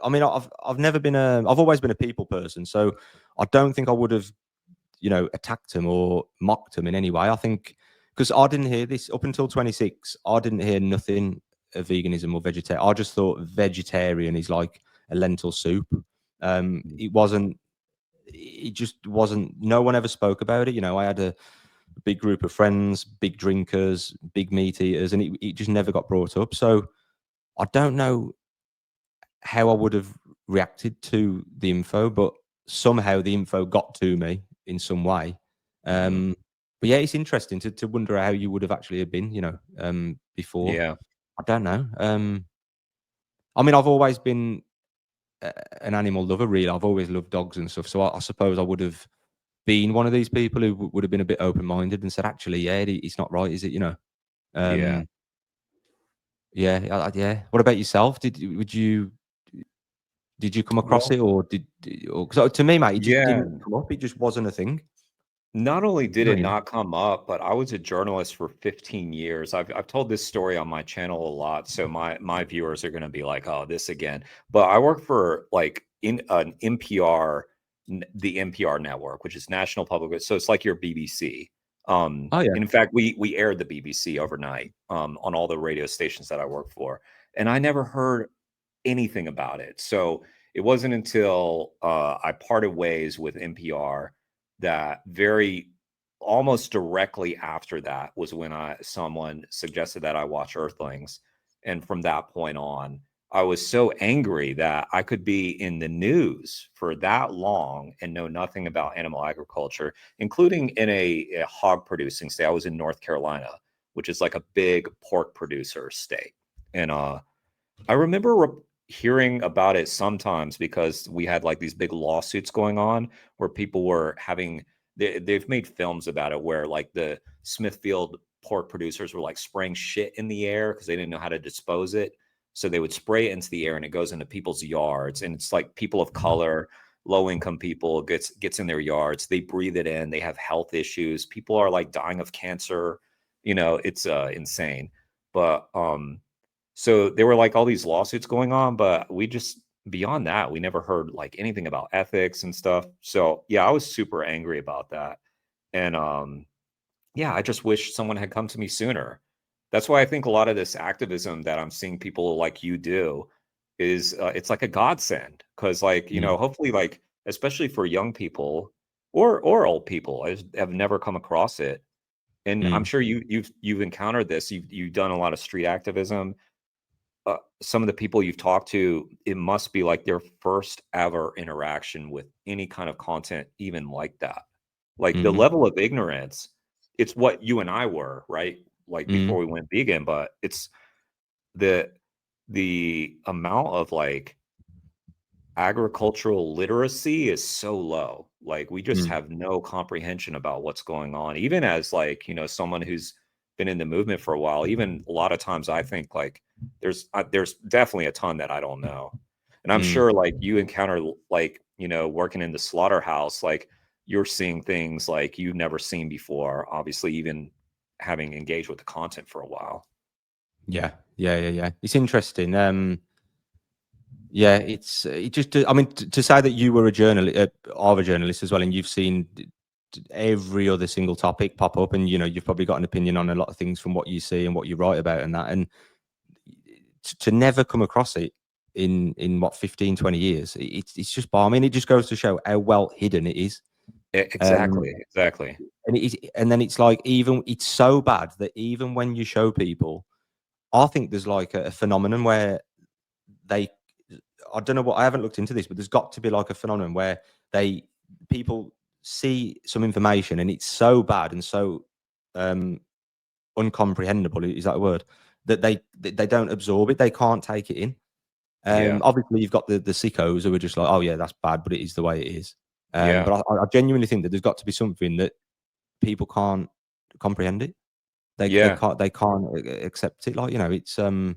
I mean, I've never been I've always been a people person, so I don't think I would have, you know, attacked him or mocked him in any way. I think because I didn't hear this up until 26, I didn't hear nothing of veganism or vegetarian. I just thought vegetarian is like a lentil soup. Mm. It wasn't. It just wasn't. No one ever spoke about it. You know, I had a big group of friends, big drinkers, big meat eaters, and it just never got brought up. So I don't know how I would have reacted to the info, but somehow the info got to me in some way. Mhm. But yeah, it's interesting to wonder how you would have actually have been, you know, before. Yeah. I don't know. I mean, I've always been an animal lover, really. I've always loved dogs and stuff. So I suppose I would have been one of these people who would have been a bit open minded and said, actually, yeah, it's not right, is it? You know. Yeah. Um, yeah, yeah. What about yourself? Did you come across Well, it, or or 'cause to me, mate, it just yeah. didn't come up. It just wasn't a thing. Not only did No, it you. not come up, but I was a journalist for 15 years. I've told this story on my channel a lot, so my viewers are going to be like, "Oh, this again." But I work for like in an NPR, the NPR network, which is National Public. So it's like your BBC. Oh yeah. In fact, we aired the BBC overnight on all the radio stations that I work for, and I never heard anything about it. So it wasn't until I parted ways with NPR that very almost directly after that was when someone suggested that I watch Earthlings, and from that point on, I was so angry that I could be in the news for that long and know nothing about animal agriculture, including in a hog producing state. I was in North Carolina, which is like a big pork producer state, and I remember hearing about it sometimes because we had like these big lawsuits going on where people were having they've made films about it where like the Smithfield pork producers were like spraying shit in the air because they didn't know how to dispose it. So they would spray it into the air and it goes into people's yards. And it's like people of color, low income people gets in their yards. They breathe it in. They have health issues. People are like dying of cancer. It's insane. But so there were like all these lawsuits going on, but we just beyond that, we never heard like anything about ethics and stuff. So yeah, I was super angry about that. And yeah, I just wish someone had come to me sooner. That's why I think a lot of this activism that I'm seeing people like you do is it's like a godsend because like, Mm, hopefully like especially for young people or old people, I just have never come across it. And I'm mm, sure you've encountered this. You've done a lot of street activism. Some of the people you've talked to, it must be like their first ever interaction with any kind of content, even like that. Like the mhm, level of ignorance, it's what you and I were, right? Like before mm, we went vegan, but it's the the amount of like agricultural literacy is so low. Like we just mm, have no comprehension about what's going on. Even as like, someone who's been in the movement for a while, even a lot of times I think like there's definitely a ton that I don't know. And I'm mm. sure like you encounter like, working in the slaughterhouse, like you're seeing things like you've never seen before, obviously even having engaged with the content for a while. Yeah, yeah, yeah, yeah. It's interesting. Yeah, it just. I mean, to say that you were a journalist, are a journalist as well, and you've seen every other single topic pop up, and you've probably got an opinion on a lot of things from what you see and what you write about, and that, and to never come across it in what 15, 20 years, it's just bar. I mean, it just goes to show how well hidden it is. Um, Exactly, exactly. and and then it's like even it's so bad that even when you show people, I think there's like a phenomenon where they I don't know what I haven't looked into this, but there's got to be like a phenomenon where they people see some information and it's so bad and so um uncomprehendable, is that a word? That they don't absorb it, they can't take it in. Yeah, Obviously you've got the sickos who are just like, oh yeah, that's bad, but it is the way it is. yeah, But I genuinely think that there's got to be something that people can't comprehend it. yeah. They can't accept it. Like, it's and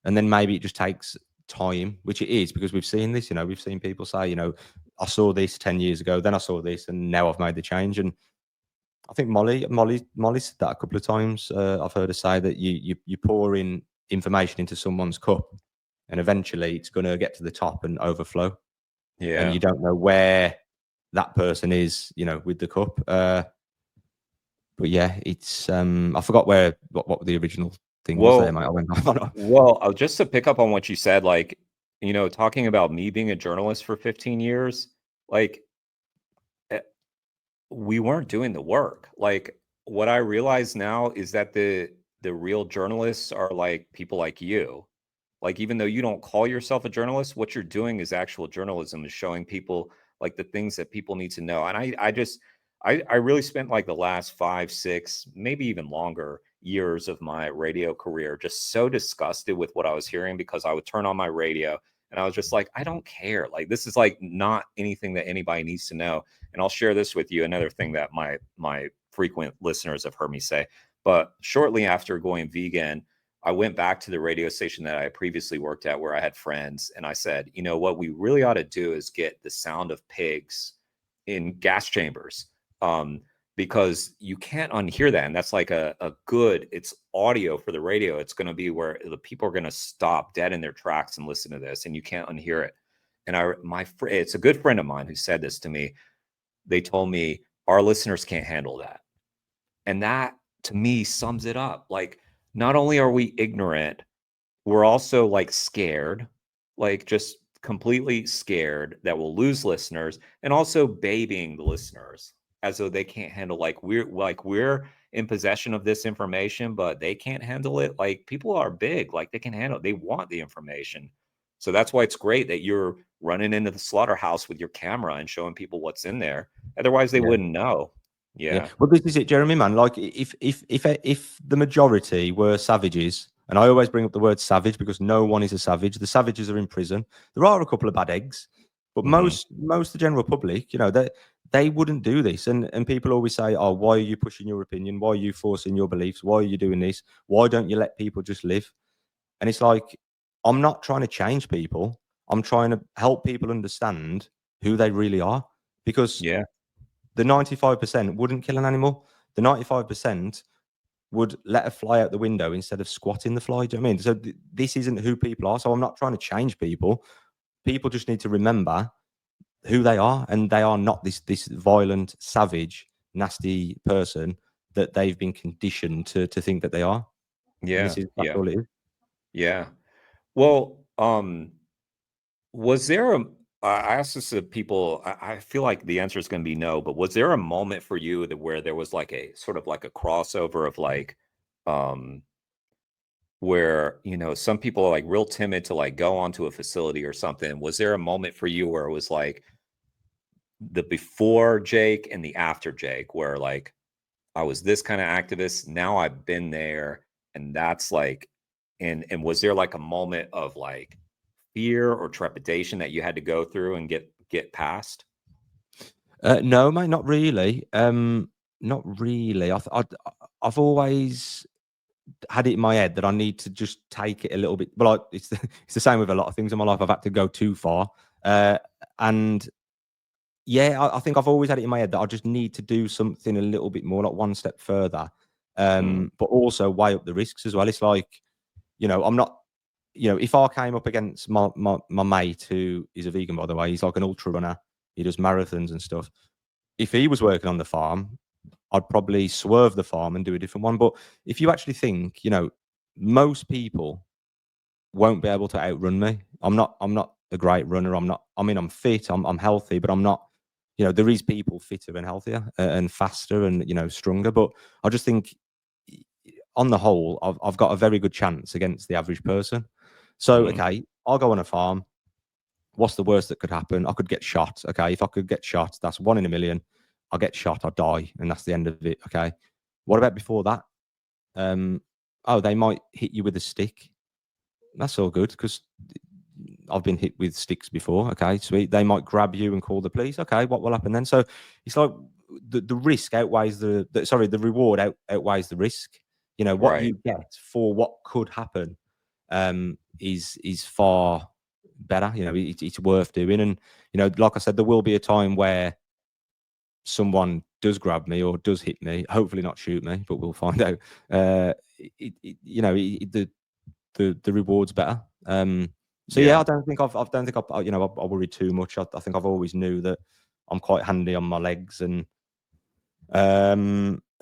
then maybe it just takes time, which it is because we've seen this. We've seen people say, I saw this 10 years ago, then I saw this, and now I've made the change. And I think Molly said that a couple of times. I've heard her say that you pour in information into someone's cup, and eventually it's going to get to the top and overflow, and Yeah. you don't know where that person is, with the cup. But yeah, it's I forgot what the original thing was there, Well, mate. I went on. just to pick up on what you said, like, talking about me being a journalist for 15 years, like, eh, we weren't doing the work. Like, what I realize now is that the real journalists are like people like you. Like, even though you don't call yourself a journalist, what you're doing is actual journalism, is showing people like the things that people need to know. And I really spent like the last 5, 6, maybe even longer years of my radio career just so disgusted with what I was hearing because I would turn on my radio and I was just like, I don't care. Like, this is like not anything that anybody needs to know. And I'll share this with you. Another thing that my frequent listeners have heard me say. But shortly after going vegan, I went back to the radio station that I previously worked at where I had friends. And I said, what we really ought to do is get the sound of pigs in gas chambers. Because you can't unhear that. And that's like it's audio for the radio. It's going to be where the people are going to stop dead in their tracks and listen to this, and you can't unhear it. And it's a good friend of mine who said this to me. They told me our listeners can't handle that. And that to me sums it up. Like, not only are we ignorant, we're also like scared, like just completely scared that we'll lose listeners and also babying the listeners. as though they can't handle, like we're in possession of this information, but they can't handle it. Like people are big, like they can handle, they want the information. So that's why it's great that you're running into the slaughterhouse with your camera and showing people what's in there. Otherwise, they Yeah. wouldn't know. Yeah. Yeah. Well, this is it, Jeremy, man. Like if the majority were savages, and I always bring up the word savage because no one is a savage. The savages are in prison. There are a couple of bad eggs, but Hmm. most the general public, you know, they wouldn't do this. And people always say, "Oh, why are you pushing your opinion? Why are you forcing your beliefs? Why are you doing this? Why don't you let people just live?" And it's like, I'm not trying to change people. I'm trying to help people understand who they really are, because Yeah. the 95% wouldn't kill an animal. The 95% would let a fly out the window instead of squatting the fly. Do you know what I mean? So this isn't who people are. So I'm not trying to change people. People just need to remember who they are, and they are not this violent, savage, nasty person that they've been conditioned to think that they are. And Yeah. that's Yeah. all it is. Yeah. Well, was there a I asked this to people, I feel like the answer is going to be no, but was there a moment for you that where there was like a sort of like a crossover of like, um, where, you know, some people are like real timid to like go onto a facility or something. Was there a moment for you where it was like the before Jake and the after Jake, where like I was this kind of activist, now I've been there, and that's like, and was there like a moment of like fear or trepidation that you had to go through and get past? No, mate, not really. Not really. I've always had it in my head that I need to just take it a little bit. Well, it's the same with a lot of things in my life. I've had to go too far, uh, and yeah, I think I've always had it in my head that I just need to do something a little bit more, like one step further, Mm, but also weigh up the risks as well. It's like, you know, I'm not. You know, if I came up against my mate who is a vegan, by the way, he's like an ultra runner. He does marathons and stuff. If he was working on the farm, I'd probably swerve the farm and do a different one. But if you actually think, you know, most people won't be able to outrun me. I'm not a great runner. I'm not. I mean, I'm fit. I'm healthy, but I'm not. You know, there is people fitter and healthier and faster and, you know, stronger. But I just think, on the whole, I've got a very good chance against the average person. So mm, okay, I'll go on a farm. What's the worst that could happen? I could get shot. Okay, if I could get shot, that's 1 in a million. I'll get shot. I'll die, and that's the end of it. Okay. What about before that? Um, oh, they might hit you with a stick. That's all good because I've been hit with sticks before. Okay, sweet. They might grab you and call the police. Okay, what will happen then? So it's like the risk outweighs the reward outweighs the risk. You know what right. you get for what could happen is far better. You know, it's worth doing. And, you know, like I said, there will be a time where someone does grab me or does hit me. Hopefully not shoot me, but we'll find out. You know, the reward's better. So yeah, Yeah. I don't think I you know, I worry too much. I think I've always knew that I'm quite handy on my legs, and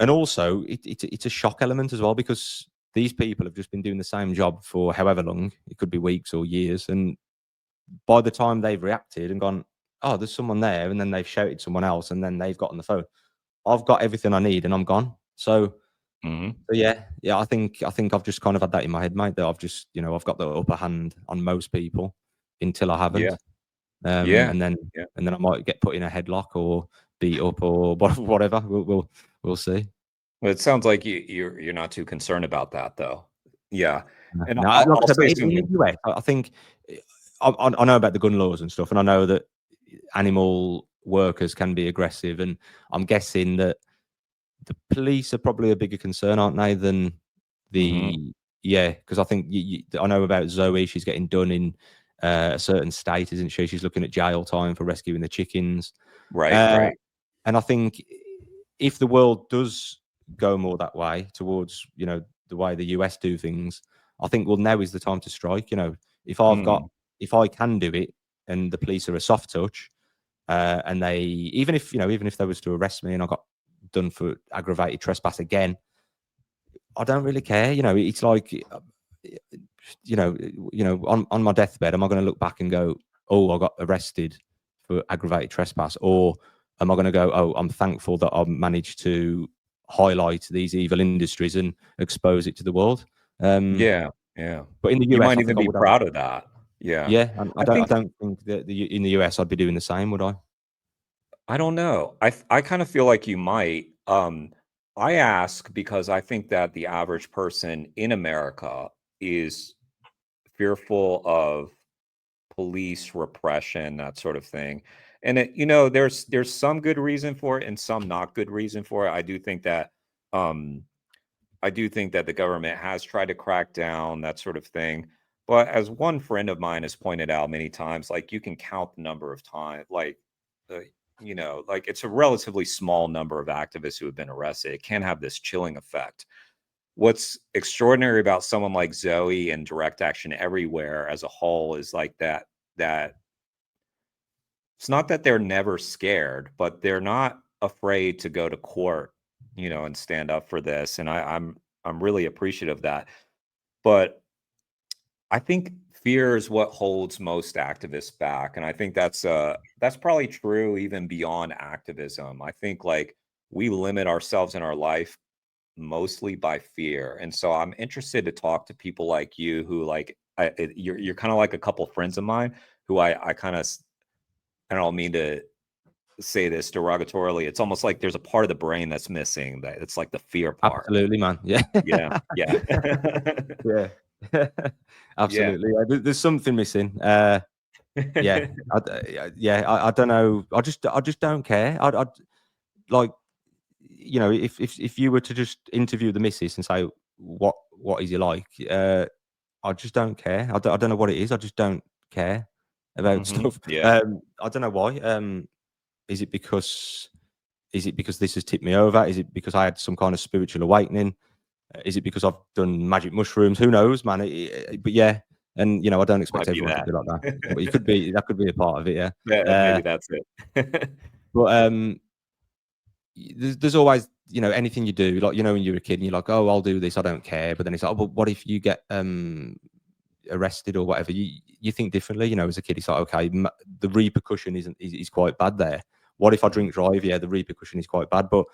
also it's a shock element as well, because these people have just been doing the same job for however long. It could be weeks or years, and by the time they've reacted and gone, oh, there's someone there, and then they've shouted someone else, and then they've got on the phone, I've got everything I need, and I'm gone. Hmm. So yeah, I think I've just kind of had that in my head, mate. That I've just, you know, I've got the upper hand on most people until I Yeah. haven't, Yeah. and then Yeah. I might get put in a headlock or beat up or whatever. We'll see. Well, it sounds like you're not too concerned about that though. Yeah. And No, I'll, like I I'll said, but say in the something. US, I think I know about the gun laws and stuff, and I know that animal workers can be aggressive, and I'm guessing that the police are probably a bigger concern, aren't they, than Hmm. the yeah? Because I think I know about Zoe. She's getting done in a certain state, isn't she? She's looking at jail time for rescuing the chickens. Right. Uh, Right. and I think if the world does go more that way towards, you know, the way the US do things, I think, well, now is the time to strike. You know, if I've got Mm, if I can do it, and the police are a soft touch, and they, even if they was to arrest me and I got done for aggravated trespass again, I don't really care. You know, it's like, on my deathbed, am I going to look back and go, oh, I got arrested for aggravated trespass, or am I going to go, oh, I'm thankful that I've managed to highlight these evil industries and expose it to the world? Yeah. But in the You US, might I even think I be would have. proud of that. Yeah. Yeah, and I I think don't think that in the US I'd be doing the same, would I? I don't know. I kind of feel like you might. I ask because I think that the average person in America is fearful of police repression, that sort of thing. And there's some good reason for it and some not good reason for it. Um I do think that the government has tried to crack down, that sort of thing. But as one friend of mine has pointed out many times, like you can count the number of times, uh, like it's a relatively small number of activists who have been arrested. It can have this chilling effect. What's extraordinary about someone like Zoe and Direct Action Everywhere as a whole is like that it's not that they're never scared, but they're not afraid to go to court, and stand up for this. And I'm really appreciative of that. But I think fear is what holds most activists back. And I think that's probably true even beyond activism. I think like we limit ourselves in our life mostly by fear. And so I'm interested to talk to people like you who you're kind of like a couple friends of mine who I kind of, I don't mean to say this derogatorily. It's almost like there's a part of the brain that's missing. That it's like the fear part. Absolutely, man. Yeah. Yeah, yeah, Yeah. yeah. Absolutely. Yeah, there's something missing. Yeah. I don't know. I just don't care. I'd like, if you were to just interview the missus and say what is he like, I just don't care. I don't know what it is. I just don't care about stuff. Yeah. I don't know why. Is it because this has tipped me over? Is it because I had some kind of spiritual awakening? Is it because I've done magic mushrooms? Who knows, man? But yeah, and I don't expect Might be everyone to that. be like that. But that could be a part of it. Yeah. Yeah, maybe that's it. But there's always, anything you do, like, when you're a kid and you're like, oh, I'll do this, I don't care. But then it's like, oh, well, what if you get arrested or whatever? You think differently, as a kid. It's like, okay, the repercussion is quite bad there. What if I drink drive? Yeah, the repercussion is quite bad, but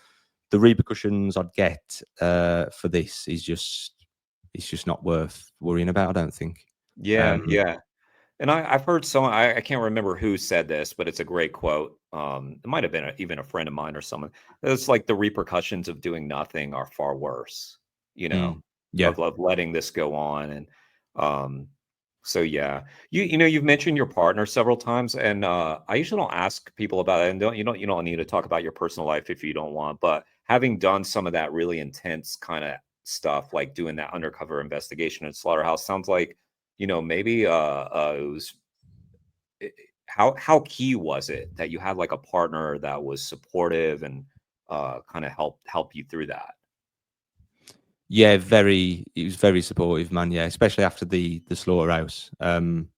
the repercussions I'd get for this it's just not worth worrying about, I don't think. Yeah, yeah. And I've heard someone, I can't remember who said this, but it's a great quote. It might have been even a friend of mine or someone. It's like the repercussions of doing nothing are far worse, you know, Mm, yeah. of letting this go on. And so yeah, you've mentioned your partner several times, and I usually don't ask people about it. And you don't need to talk about your personal life if you don't want. But having done some of that really intense kind of stuff, like doing that undercover investigation at Slaughterhouse, sounds like maybe it was how key was it that you had like a partner that was supportive and kind of help you through that? Yeah, he was very supportive, man. Yeah, especially after the slaughterhouse and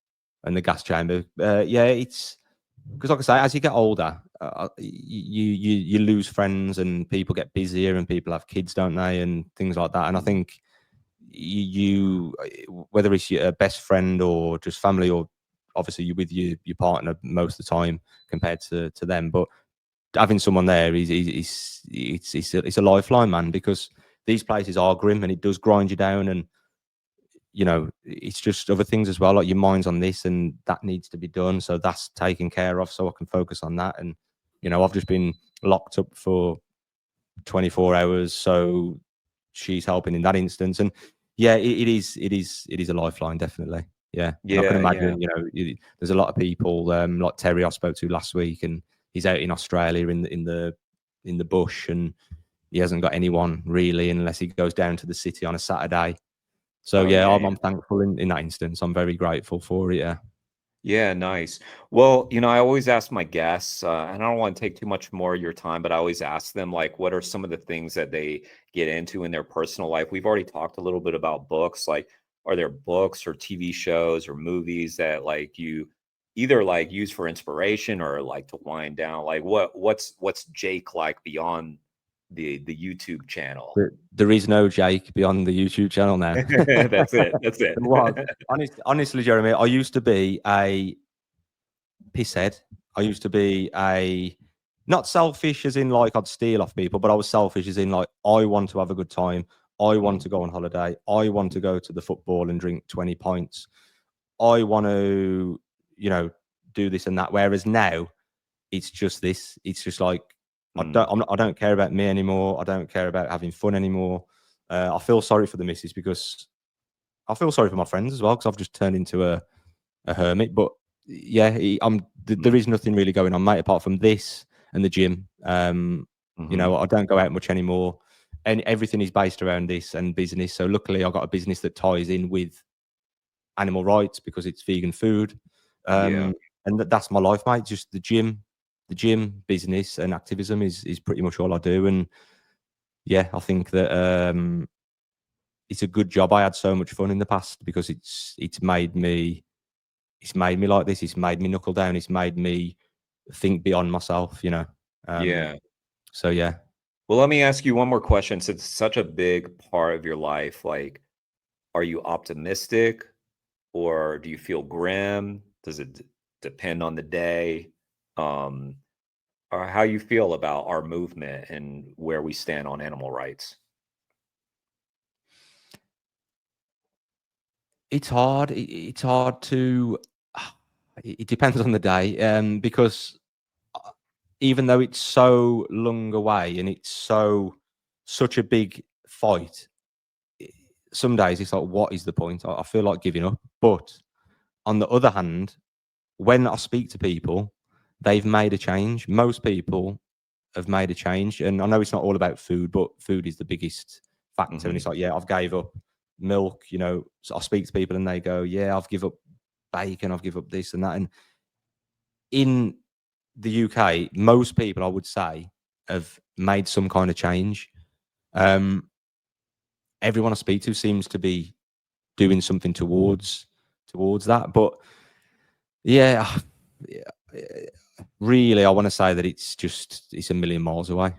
the gas chamber. Yeah, it's because, like I say, as you get older, you lose friends and people get busier and people have kids, don't they, and things like that. And I think whether it's your best friend or just family, or obviously you're with your partner most of the time compared to them, but having someone there it's a lifeline, man, because these places are grim and it does grind you down. And it's just other things as well, like your mind's on this and that needs to be done, so that's taken care of so I can focus on that. And I've just been locked up for 24 hours, so she's helping in that instance. And yeah, it is a lifeline, definitely. Yeah. And I can Yeah, yeah. imagine, there's a lot of people, like Terry I spoke to last week, and he's out in Australia in the bush, and he hasn't got anyone really unless he goes down to the city on a Saturday. So Oh yeah, yeah, I'm thankful in that instance. I'm very grateful for it. Yeah. yeah, nice. Well, I always ask my guests, and I don't want to take too much more of your time, but I always ask them, like, what are some of the things that they get into in their personal life? We've already talked a little bit about books. Like, are there books or TV shows or movies that like you either like use for inspiration or like to wind down? Like, what's Jake like beyond the YouTube channel? There is no Jake beyond the YouTube channel now. That's it. That's it. There was. Honestly, Jeremy, I used to be a pisshead. I used to be a not selfish as in like I'd steal off people, but I was selfish as in like I want to have a good time. I want to go on holiday. I want to go to the football and drink 20 pints. I want to, do this and that. Whereas now it's just this. It's just like I don't care about me anymore. I don't care about having fun anymore. I feel sorry for the missus because I feel sorry for my friends as well because I've just turned into a hermit. But yeah, there is nothing really going on, mate, apart from this and the gym. I don't go out much anymore, and everything is based around this and business. So luckily, I got a business that ties in with animal rights because it's vegan food. And that's my life, mate. Just the gym, business, and activism is pretty much all I do. And yeah, I think that it's a good job. I had so much fun in the past because it's made me like this. It's made me knuckle down. It's made me think beyond myself. So yeah. Well, let me ask you one more question. Since it's such a big part of your life, like, are you optimistic or do you feel grim? Does it depend on the day? Or how you feel about our movement and where we stand on animal rights? It's hard. It's hard to. It depends on the day, because even though it's so long away and it's such a big fight, some days it's like, what is the point? I feel like giving up. But on the other hand, when I speak to people, they've made a change. Most people have made a change, and I know it's not all about food, but food is the biggest factor. And it's like, yeah, I've gave up milk. So I speak to people and they go, yeah, I've give up bacon, I've give up this and that. And in the UK, most people, I would say, have made some kind of change. Everyone I speak to seems to be doing something towards that. But yeah, really, I want to say that it's a million miles away.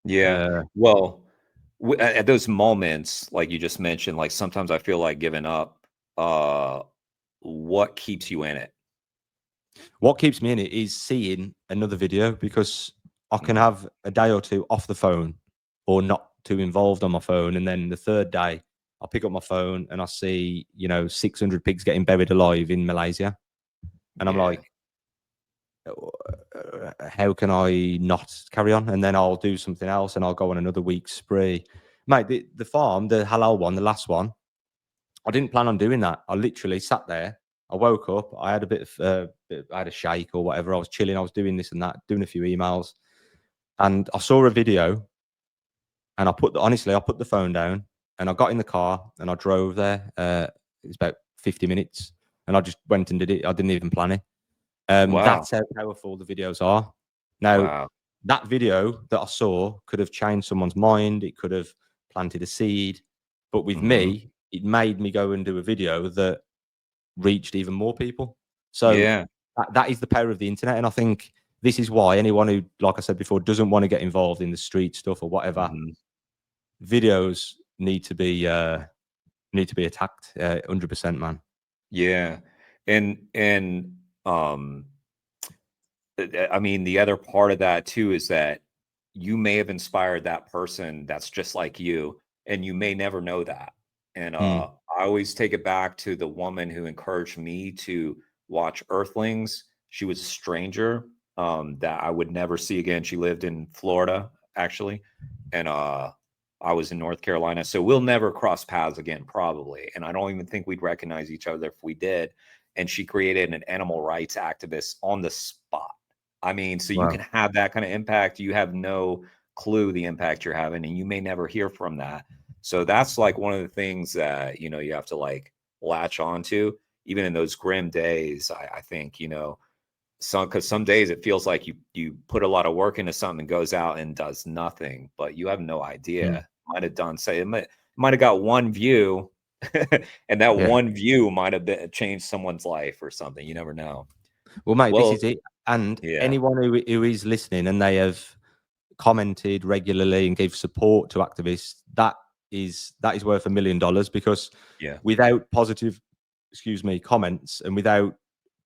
Yeah. Well, at those moments, like you just mentioned, like sometimes I feel like giving up. What keeps you in it? What keeps me in it is seeing another video, because I can have a day or two off the phone or not too involved on my phone. And then the third day, I pick up my phone and I see, 600 pigs getting buried alive in Malaysia. And I'm like, how can I not carry on? And then I'll do something else and I'll go on another week's spree. Mate, the farm, the halal one, the last one, I didn't plan on doing that. I literally sat there. I woke up. I had I had a shake or whatever. I was chilling. I was doing this and that, doing a few emails, and I saw a video. And I put the phone down and I got in the car and I drove there. It was about 50 minutes, and I just went and did it. I didn't even plan it. Wow. That's how powerful the videos are. Now, Wow. that video that I saw could have changed someone's mind. It could have planted a seed. But with me, it made me go and do a video that reached even more people. So that is the power of the internet. And I think this is why anyone who, like I said before, doesn't want to get involved in the street stuff or whatever, videos need to be attacked 100%, man. Yeah. And I mean, the other part of that too is that you may have inspired that person that's just like you, and you may never know that. And I always take it back to the woman who encouraged me to watch Earthlings. She was a stranger that I would never see again. She lived in Florida, actually, and I was in North Carolina. So we'll never cross paths again, probably. And I don't even think we'd recognize each other if we did. And she created an animal rights activist on the spot. I mean, so you can have that kind of impact. You have no clue the impact you're having, and you may never hear from that. So that's like one of the things that, you have to like latch onto, even in those grim days. I think, because some days it feels like you put a lot of work into something and goes out and does nothing, but you have no idea. Might have done, say, it might have got one view, and that one view might have changed someone's life or something. You never know. Well, mate, this is it. And anyone who is listening and they have commented regularly and gave support to activists, that is worth $1 million, because without positive, comments, and without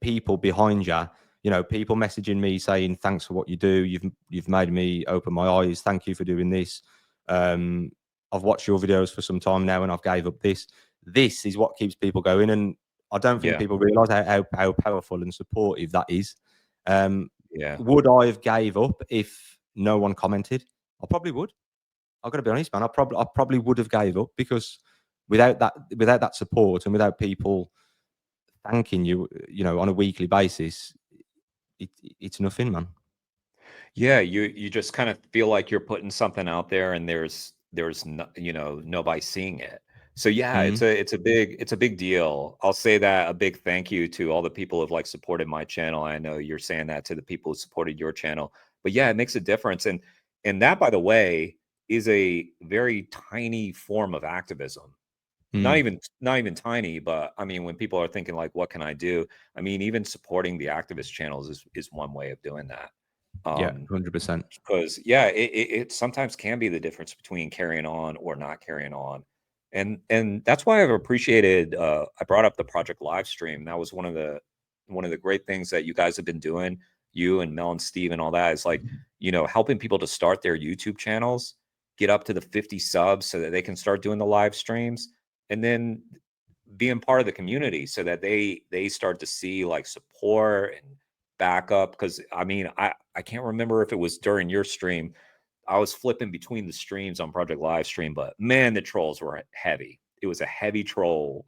people behind you, you know, people messaging me saying thanks for what you do. You've made me open my eyes. Thank you for doing this. I've watched your videos for some time now, and I've gave up this. This is what keeps people going, and I don't think Yeah. people realise how powerful and supportive that is. Yeah. Would I have gave up if no one commented? I probably would. I've got to be honest, man. I probably would have gave up, because without that support and without people thanking you, you know, on a weekly basis, it's nothing, man. Yeah, you just kind of feel like you're putting something out there and there's no, nobody seeing it. So yeah, Mm, it's a big deal. I'll say that a big thank you to all the people who've like supported my channel. I know you're saying that to the people who supported your channel. But yeah, it makes a difference. And that, by the way, is a very tiny form of activism. mm, Not even tiny, but I mean, when people are thinking like, what can I do? I mean, even supporting the activist channels is one way of doing that. yeah, Um, 100%. because yeah, it sometimes can be the difference between carrying on or not carrying on. And that's why I've appreciated I brought up the project live stream. That was one of the great things that you guys have been doing, you and Mel and Steve and all that, is like, helping people to start their YouTube channels, get up to the 50 subs so that they can start doing the live streams, and then being part of the community so that they start to see like support and backup. Because I mean, I can't remember if it was during your stream. I was flipping between the streams on Project Livestream, but man, the trolls were heavy. It was a heavy troll,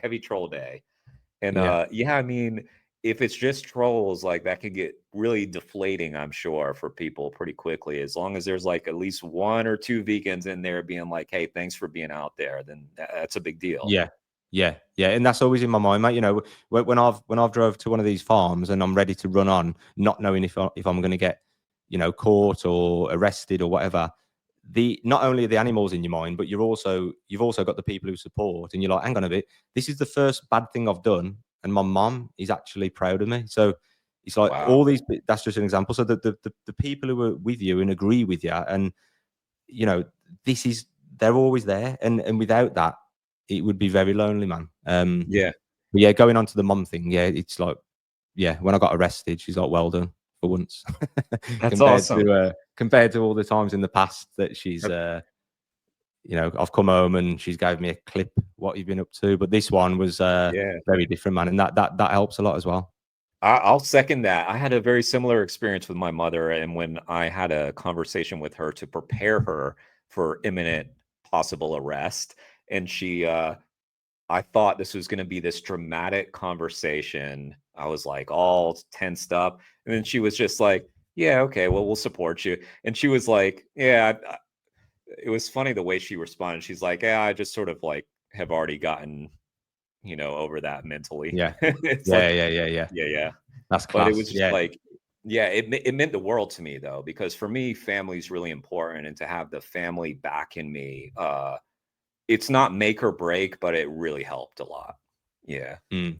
heavy troll day. And Yeah, yeah, I mean, if it's just trolls, like that could get really deflating, I'm sure, for people pretty quickly. As long as there's like at least one or two vegans in there being like, hey, thanks for being out there, then that's a big deal. yeah, yeah, and that's always in my mind, mate. You know, when I've drove to one of these farms and I'm ready to run on, not knowing if I'm going to get, you know, caught or arrested or whatever. The not only are the animals in your mind, but you've also got the people who support, and you're like, hang on a bit, this is the first bad thing I've done, and my mum is actually proud of me. So it's like Wow. all these. That's just an example. So the people who are with you and agree with you, and you know, this is they're always there, and without that, it would be very lonely, man. Yeah, But yeah, going on to the mum thing, yeah, it's like, yeah, when I got arrested, she's like, well done for once, that's awesome. compared to all the times in the past that she's you know, I've come home and she's gave me a clip, what you've been up to. But this one was Yeah. very different, man, and that helps a lot as well. I'll second that. I had a very similar experience with my mother, and when I had a conversation with her to prepare her for imminent possible arrest, and I thought this was going to be this dramatic conversation. I was like all tensed up, and then she was just like, "Yeah, okay, well, we'll support you." And she was like, "Yeah." It was funny the way she responded. She's like, "Yeah, I just sort of like have already gotten, over that mentally." Yeah, It's yeah, like, yeah, yeah, yeah. yeah, yeah. That's But it class. was just Yeah. like, yeah, it meant the world to me though, because for me, family is really important, and to have the family back in me, it's not make or break, but it really helped a lot. Yeah, Mm,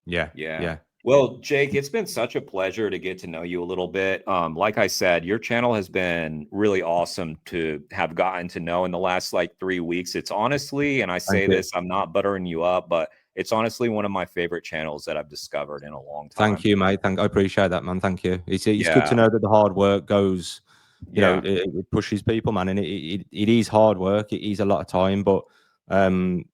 yeah, yeah. yeah. Well, Jake, it's been such a pleasure to get to know you a little bit. Like I said, your channel has been really awesome to have gotten to know in the last like 3 weeks. It's honestly, and I Thank say you. this, I'm not buttering you up, but it's honestly one of my favorite channels that I've discovered in a long Thank time. you, mate. I appreciate that, man. Thank you. It's good to Yeah, know that the hard work goes, you know, yeah. it pushes people, man, and it is hard work. It is a lot of time, but um,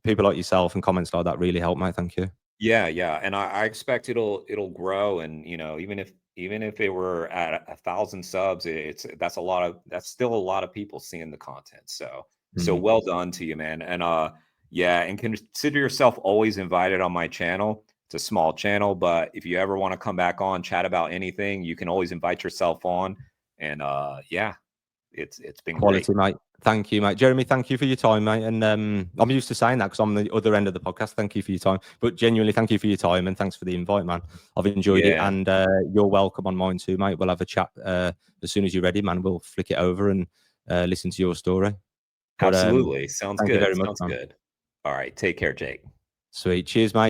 people like yourself and comments like that really help, mate. Thank you. Yeah, yeah, and I expect it'll grow, and even if it were at 1,000 subs, that's still a lot of people seeing the content. So Mm. well done to you, man. And yeah, and consider yourself always invited on my channel. It's a small channel, but if you ever want to come back on, chat about anything, you can always invite yourself on. And yeah, it's been great. Quality, mate. Thank you, mate. Jeremy, thank you for your time, mate. And I'm used to saying that because I'm the other end of the podcast. Thank you for your time. But genuinely, thank you for your time and thanks for the invite, man. I've enjoyed it. Yeah, And you're welcome on mine too, mate. We'll have a chat as soon as you're ready, man. We'll flick it over and listen to your story. But absolutely. Sounds thank you good. very much, Sounds man. good. All right, take care, Jake. Sweet. Cheers, mate.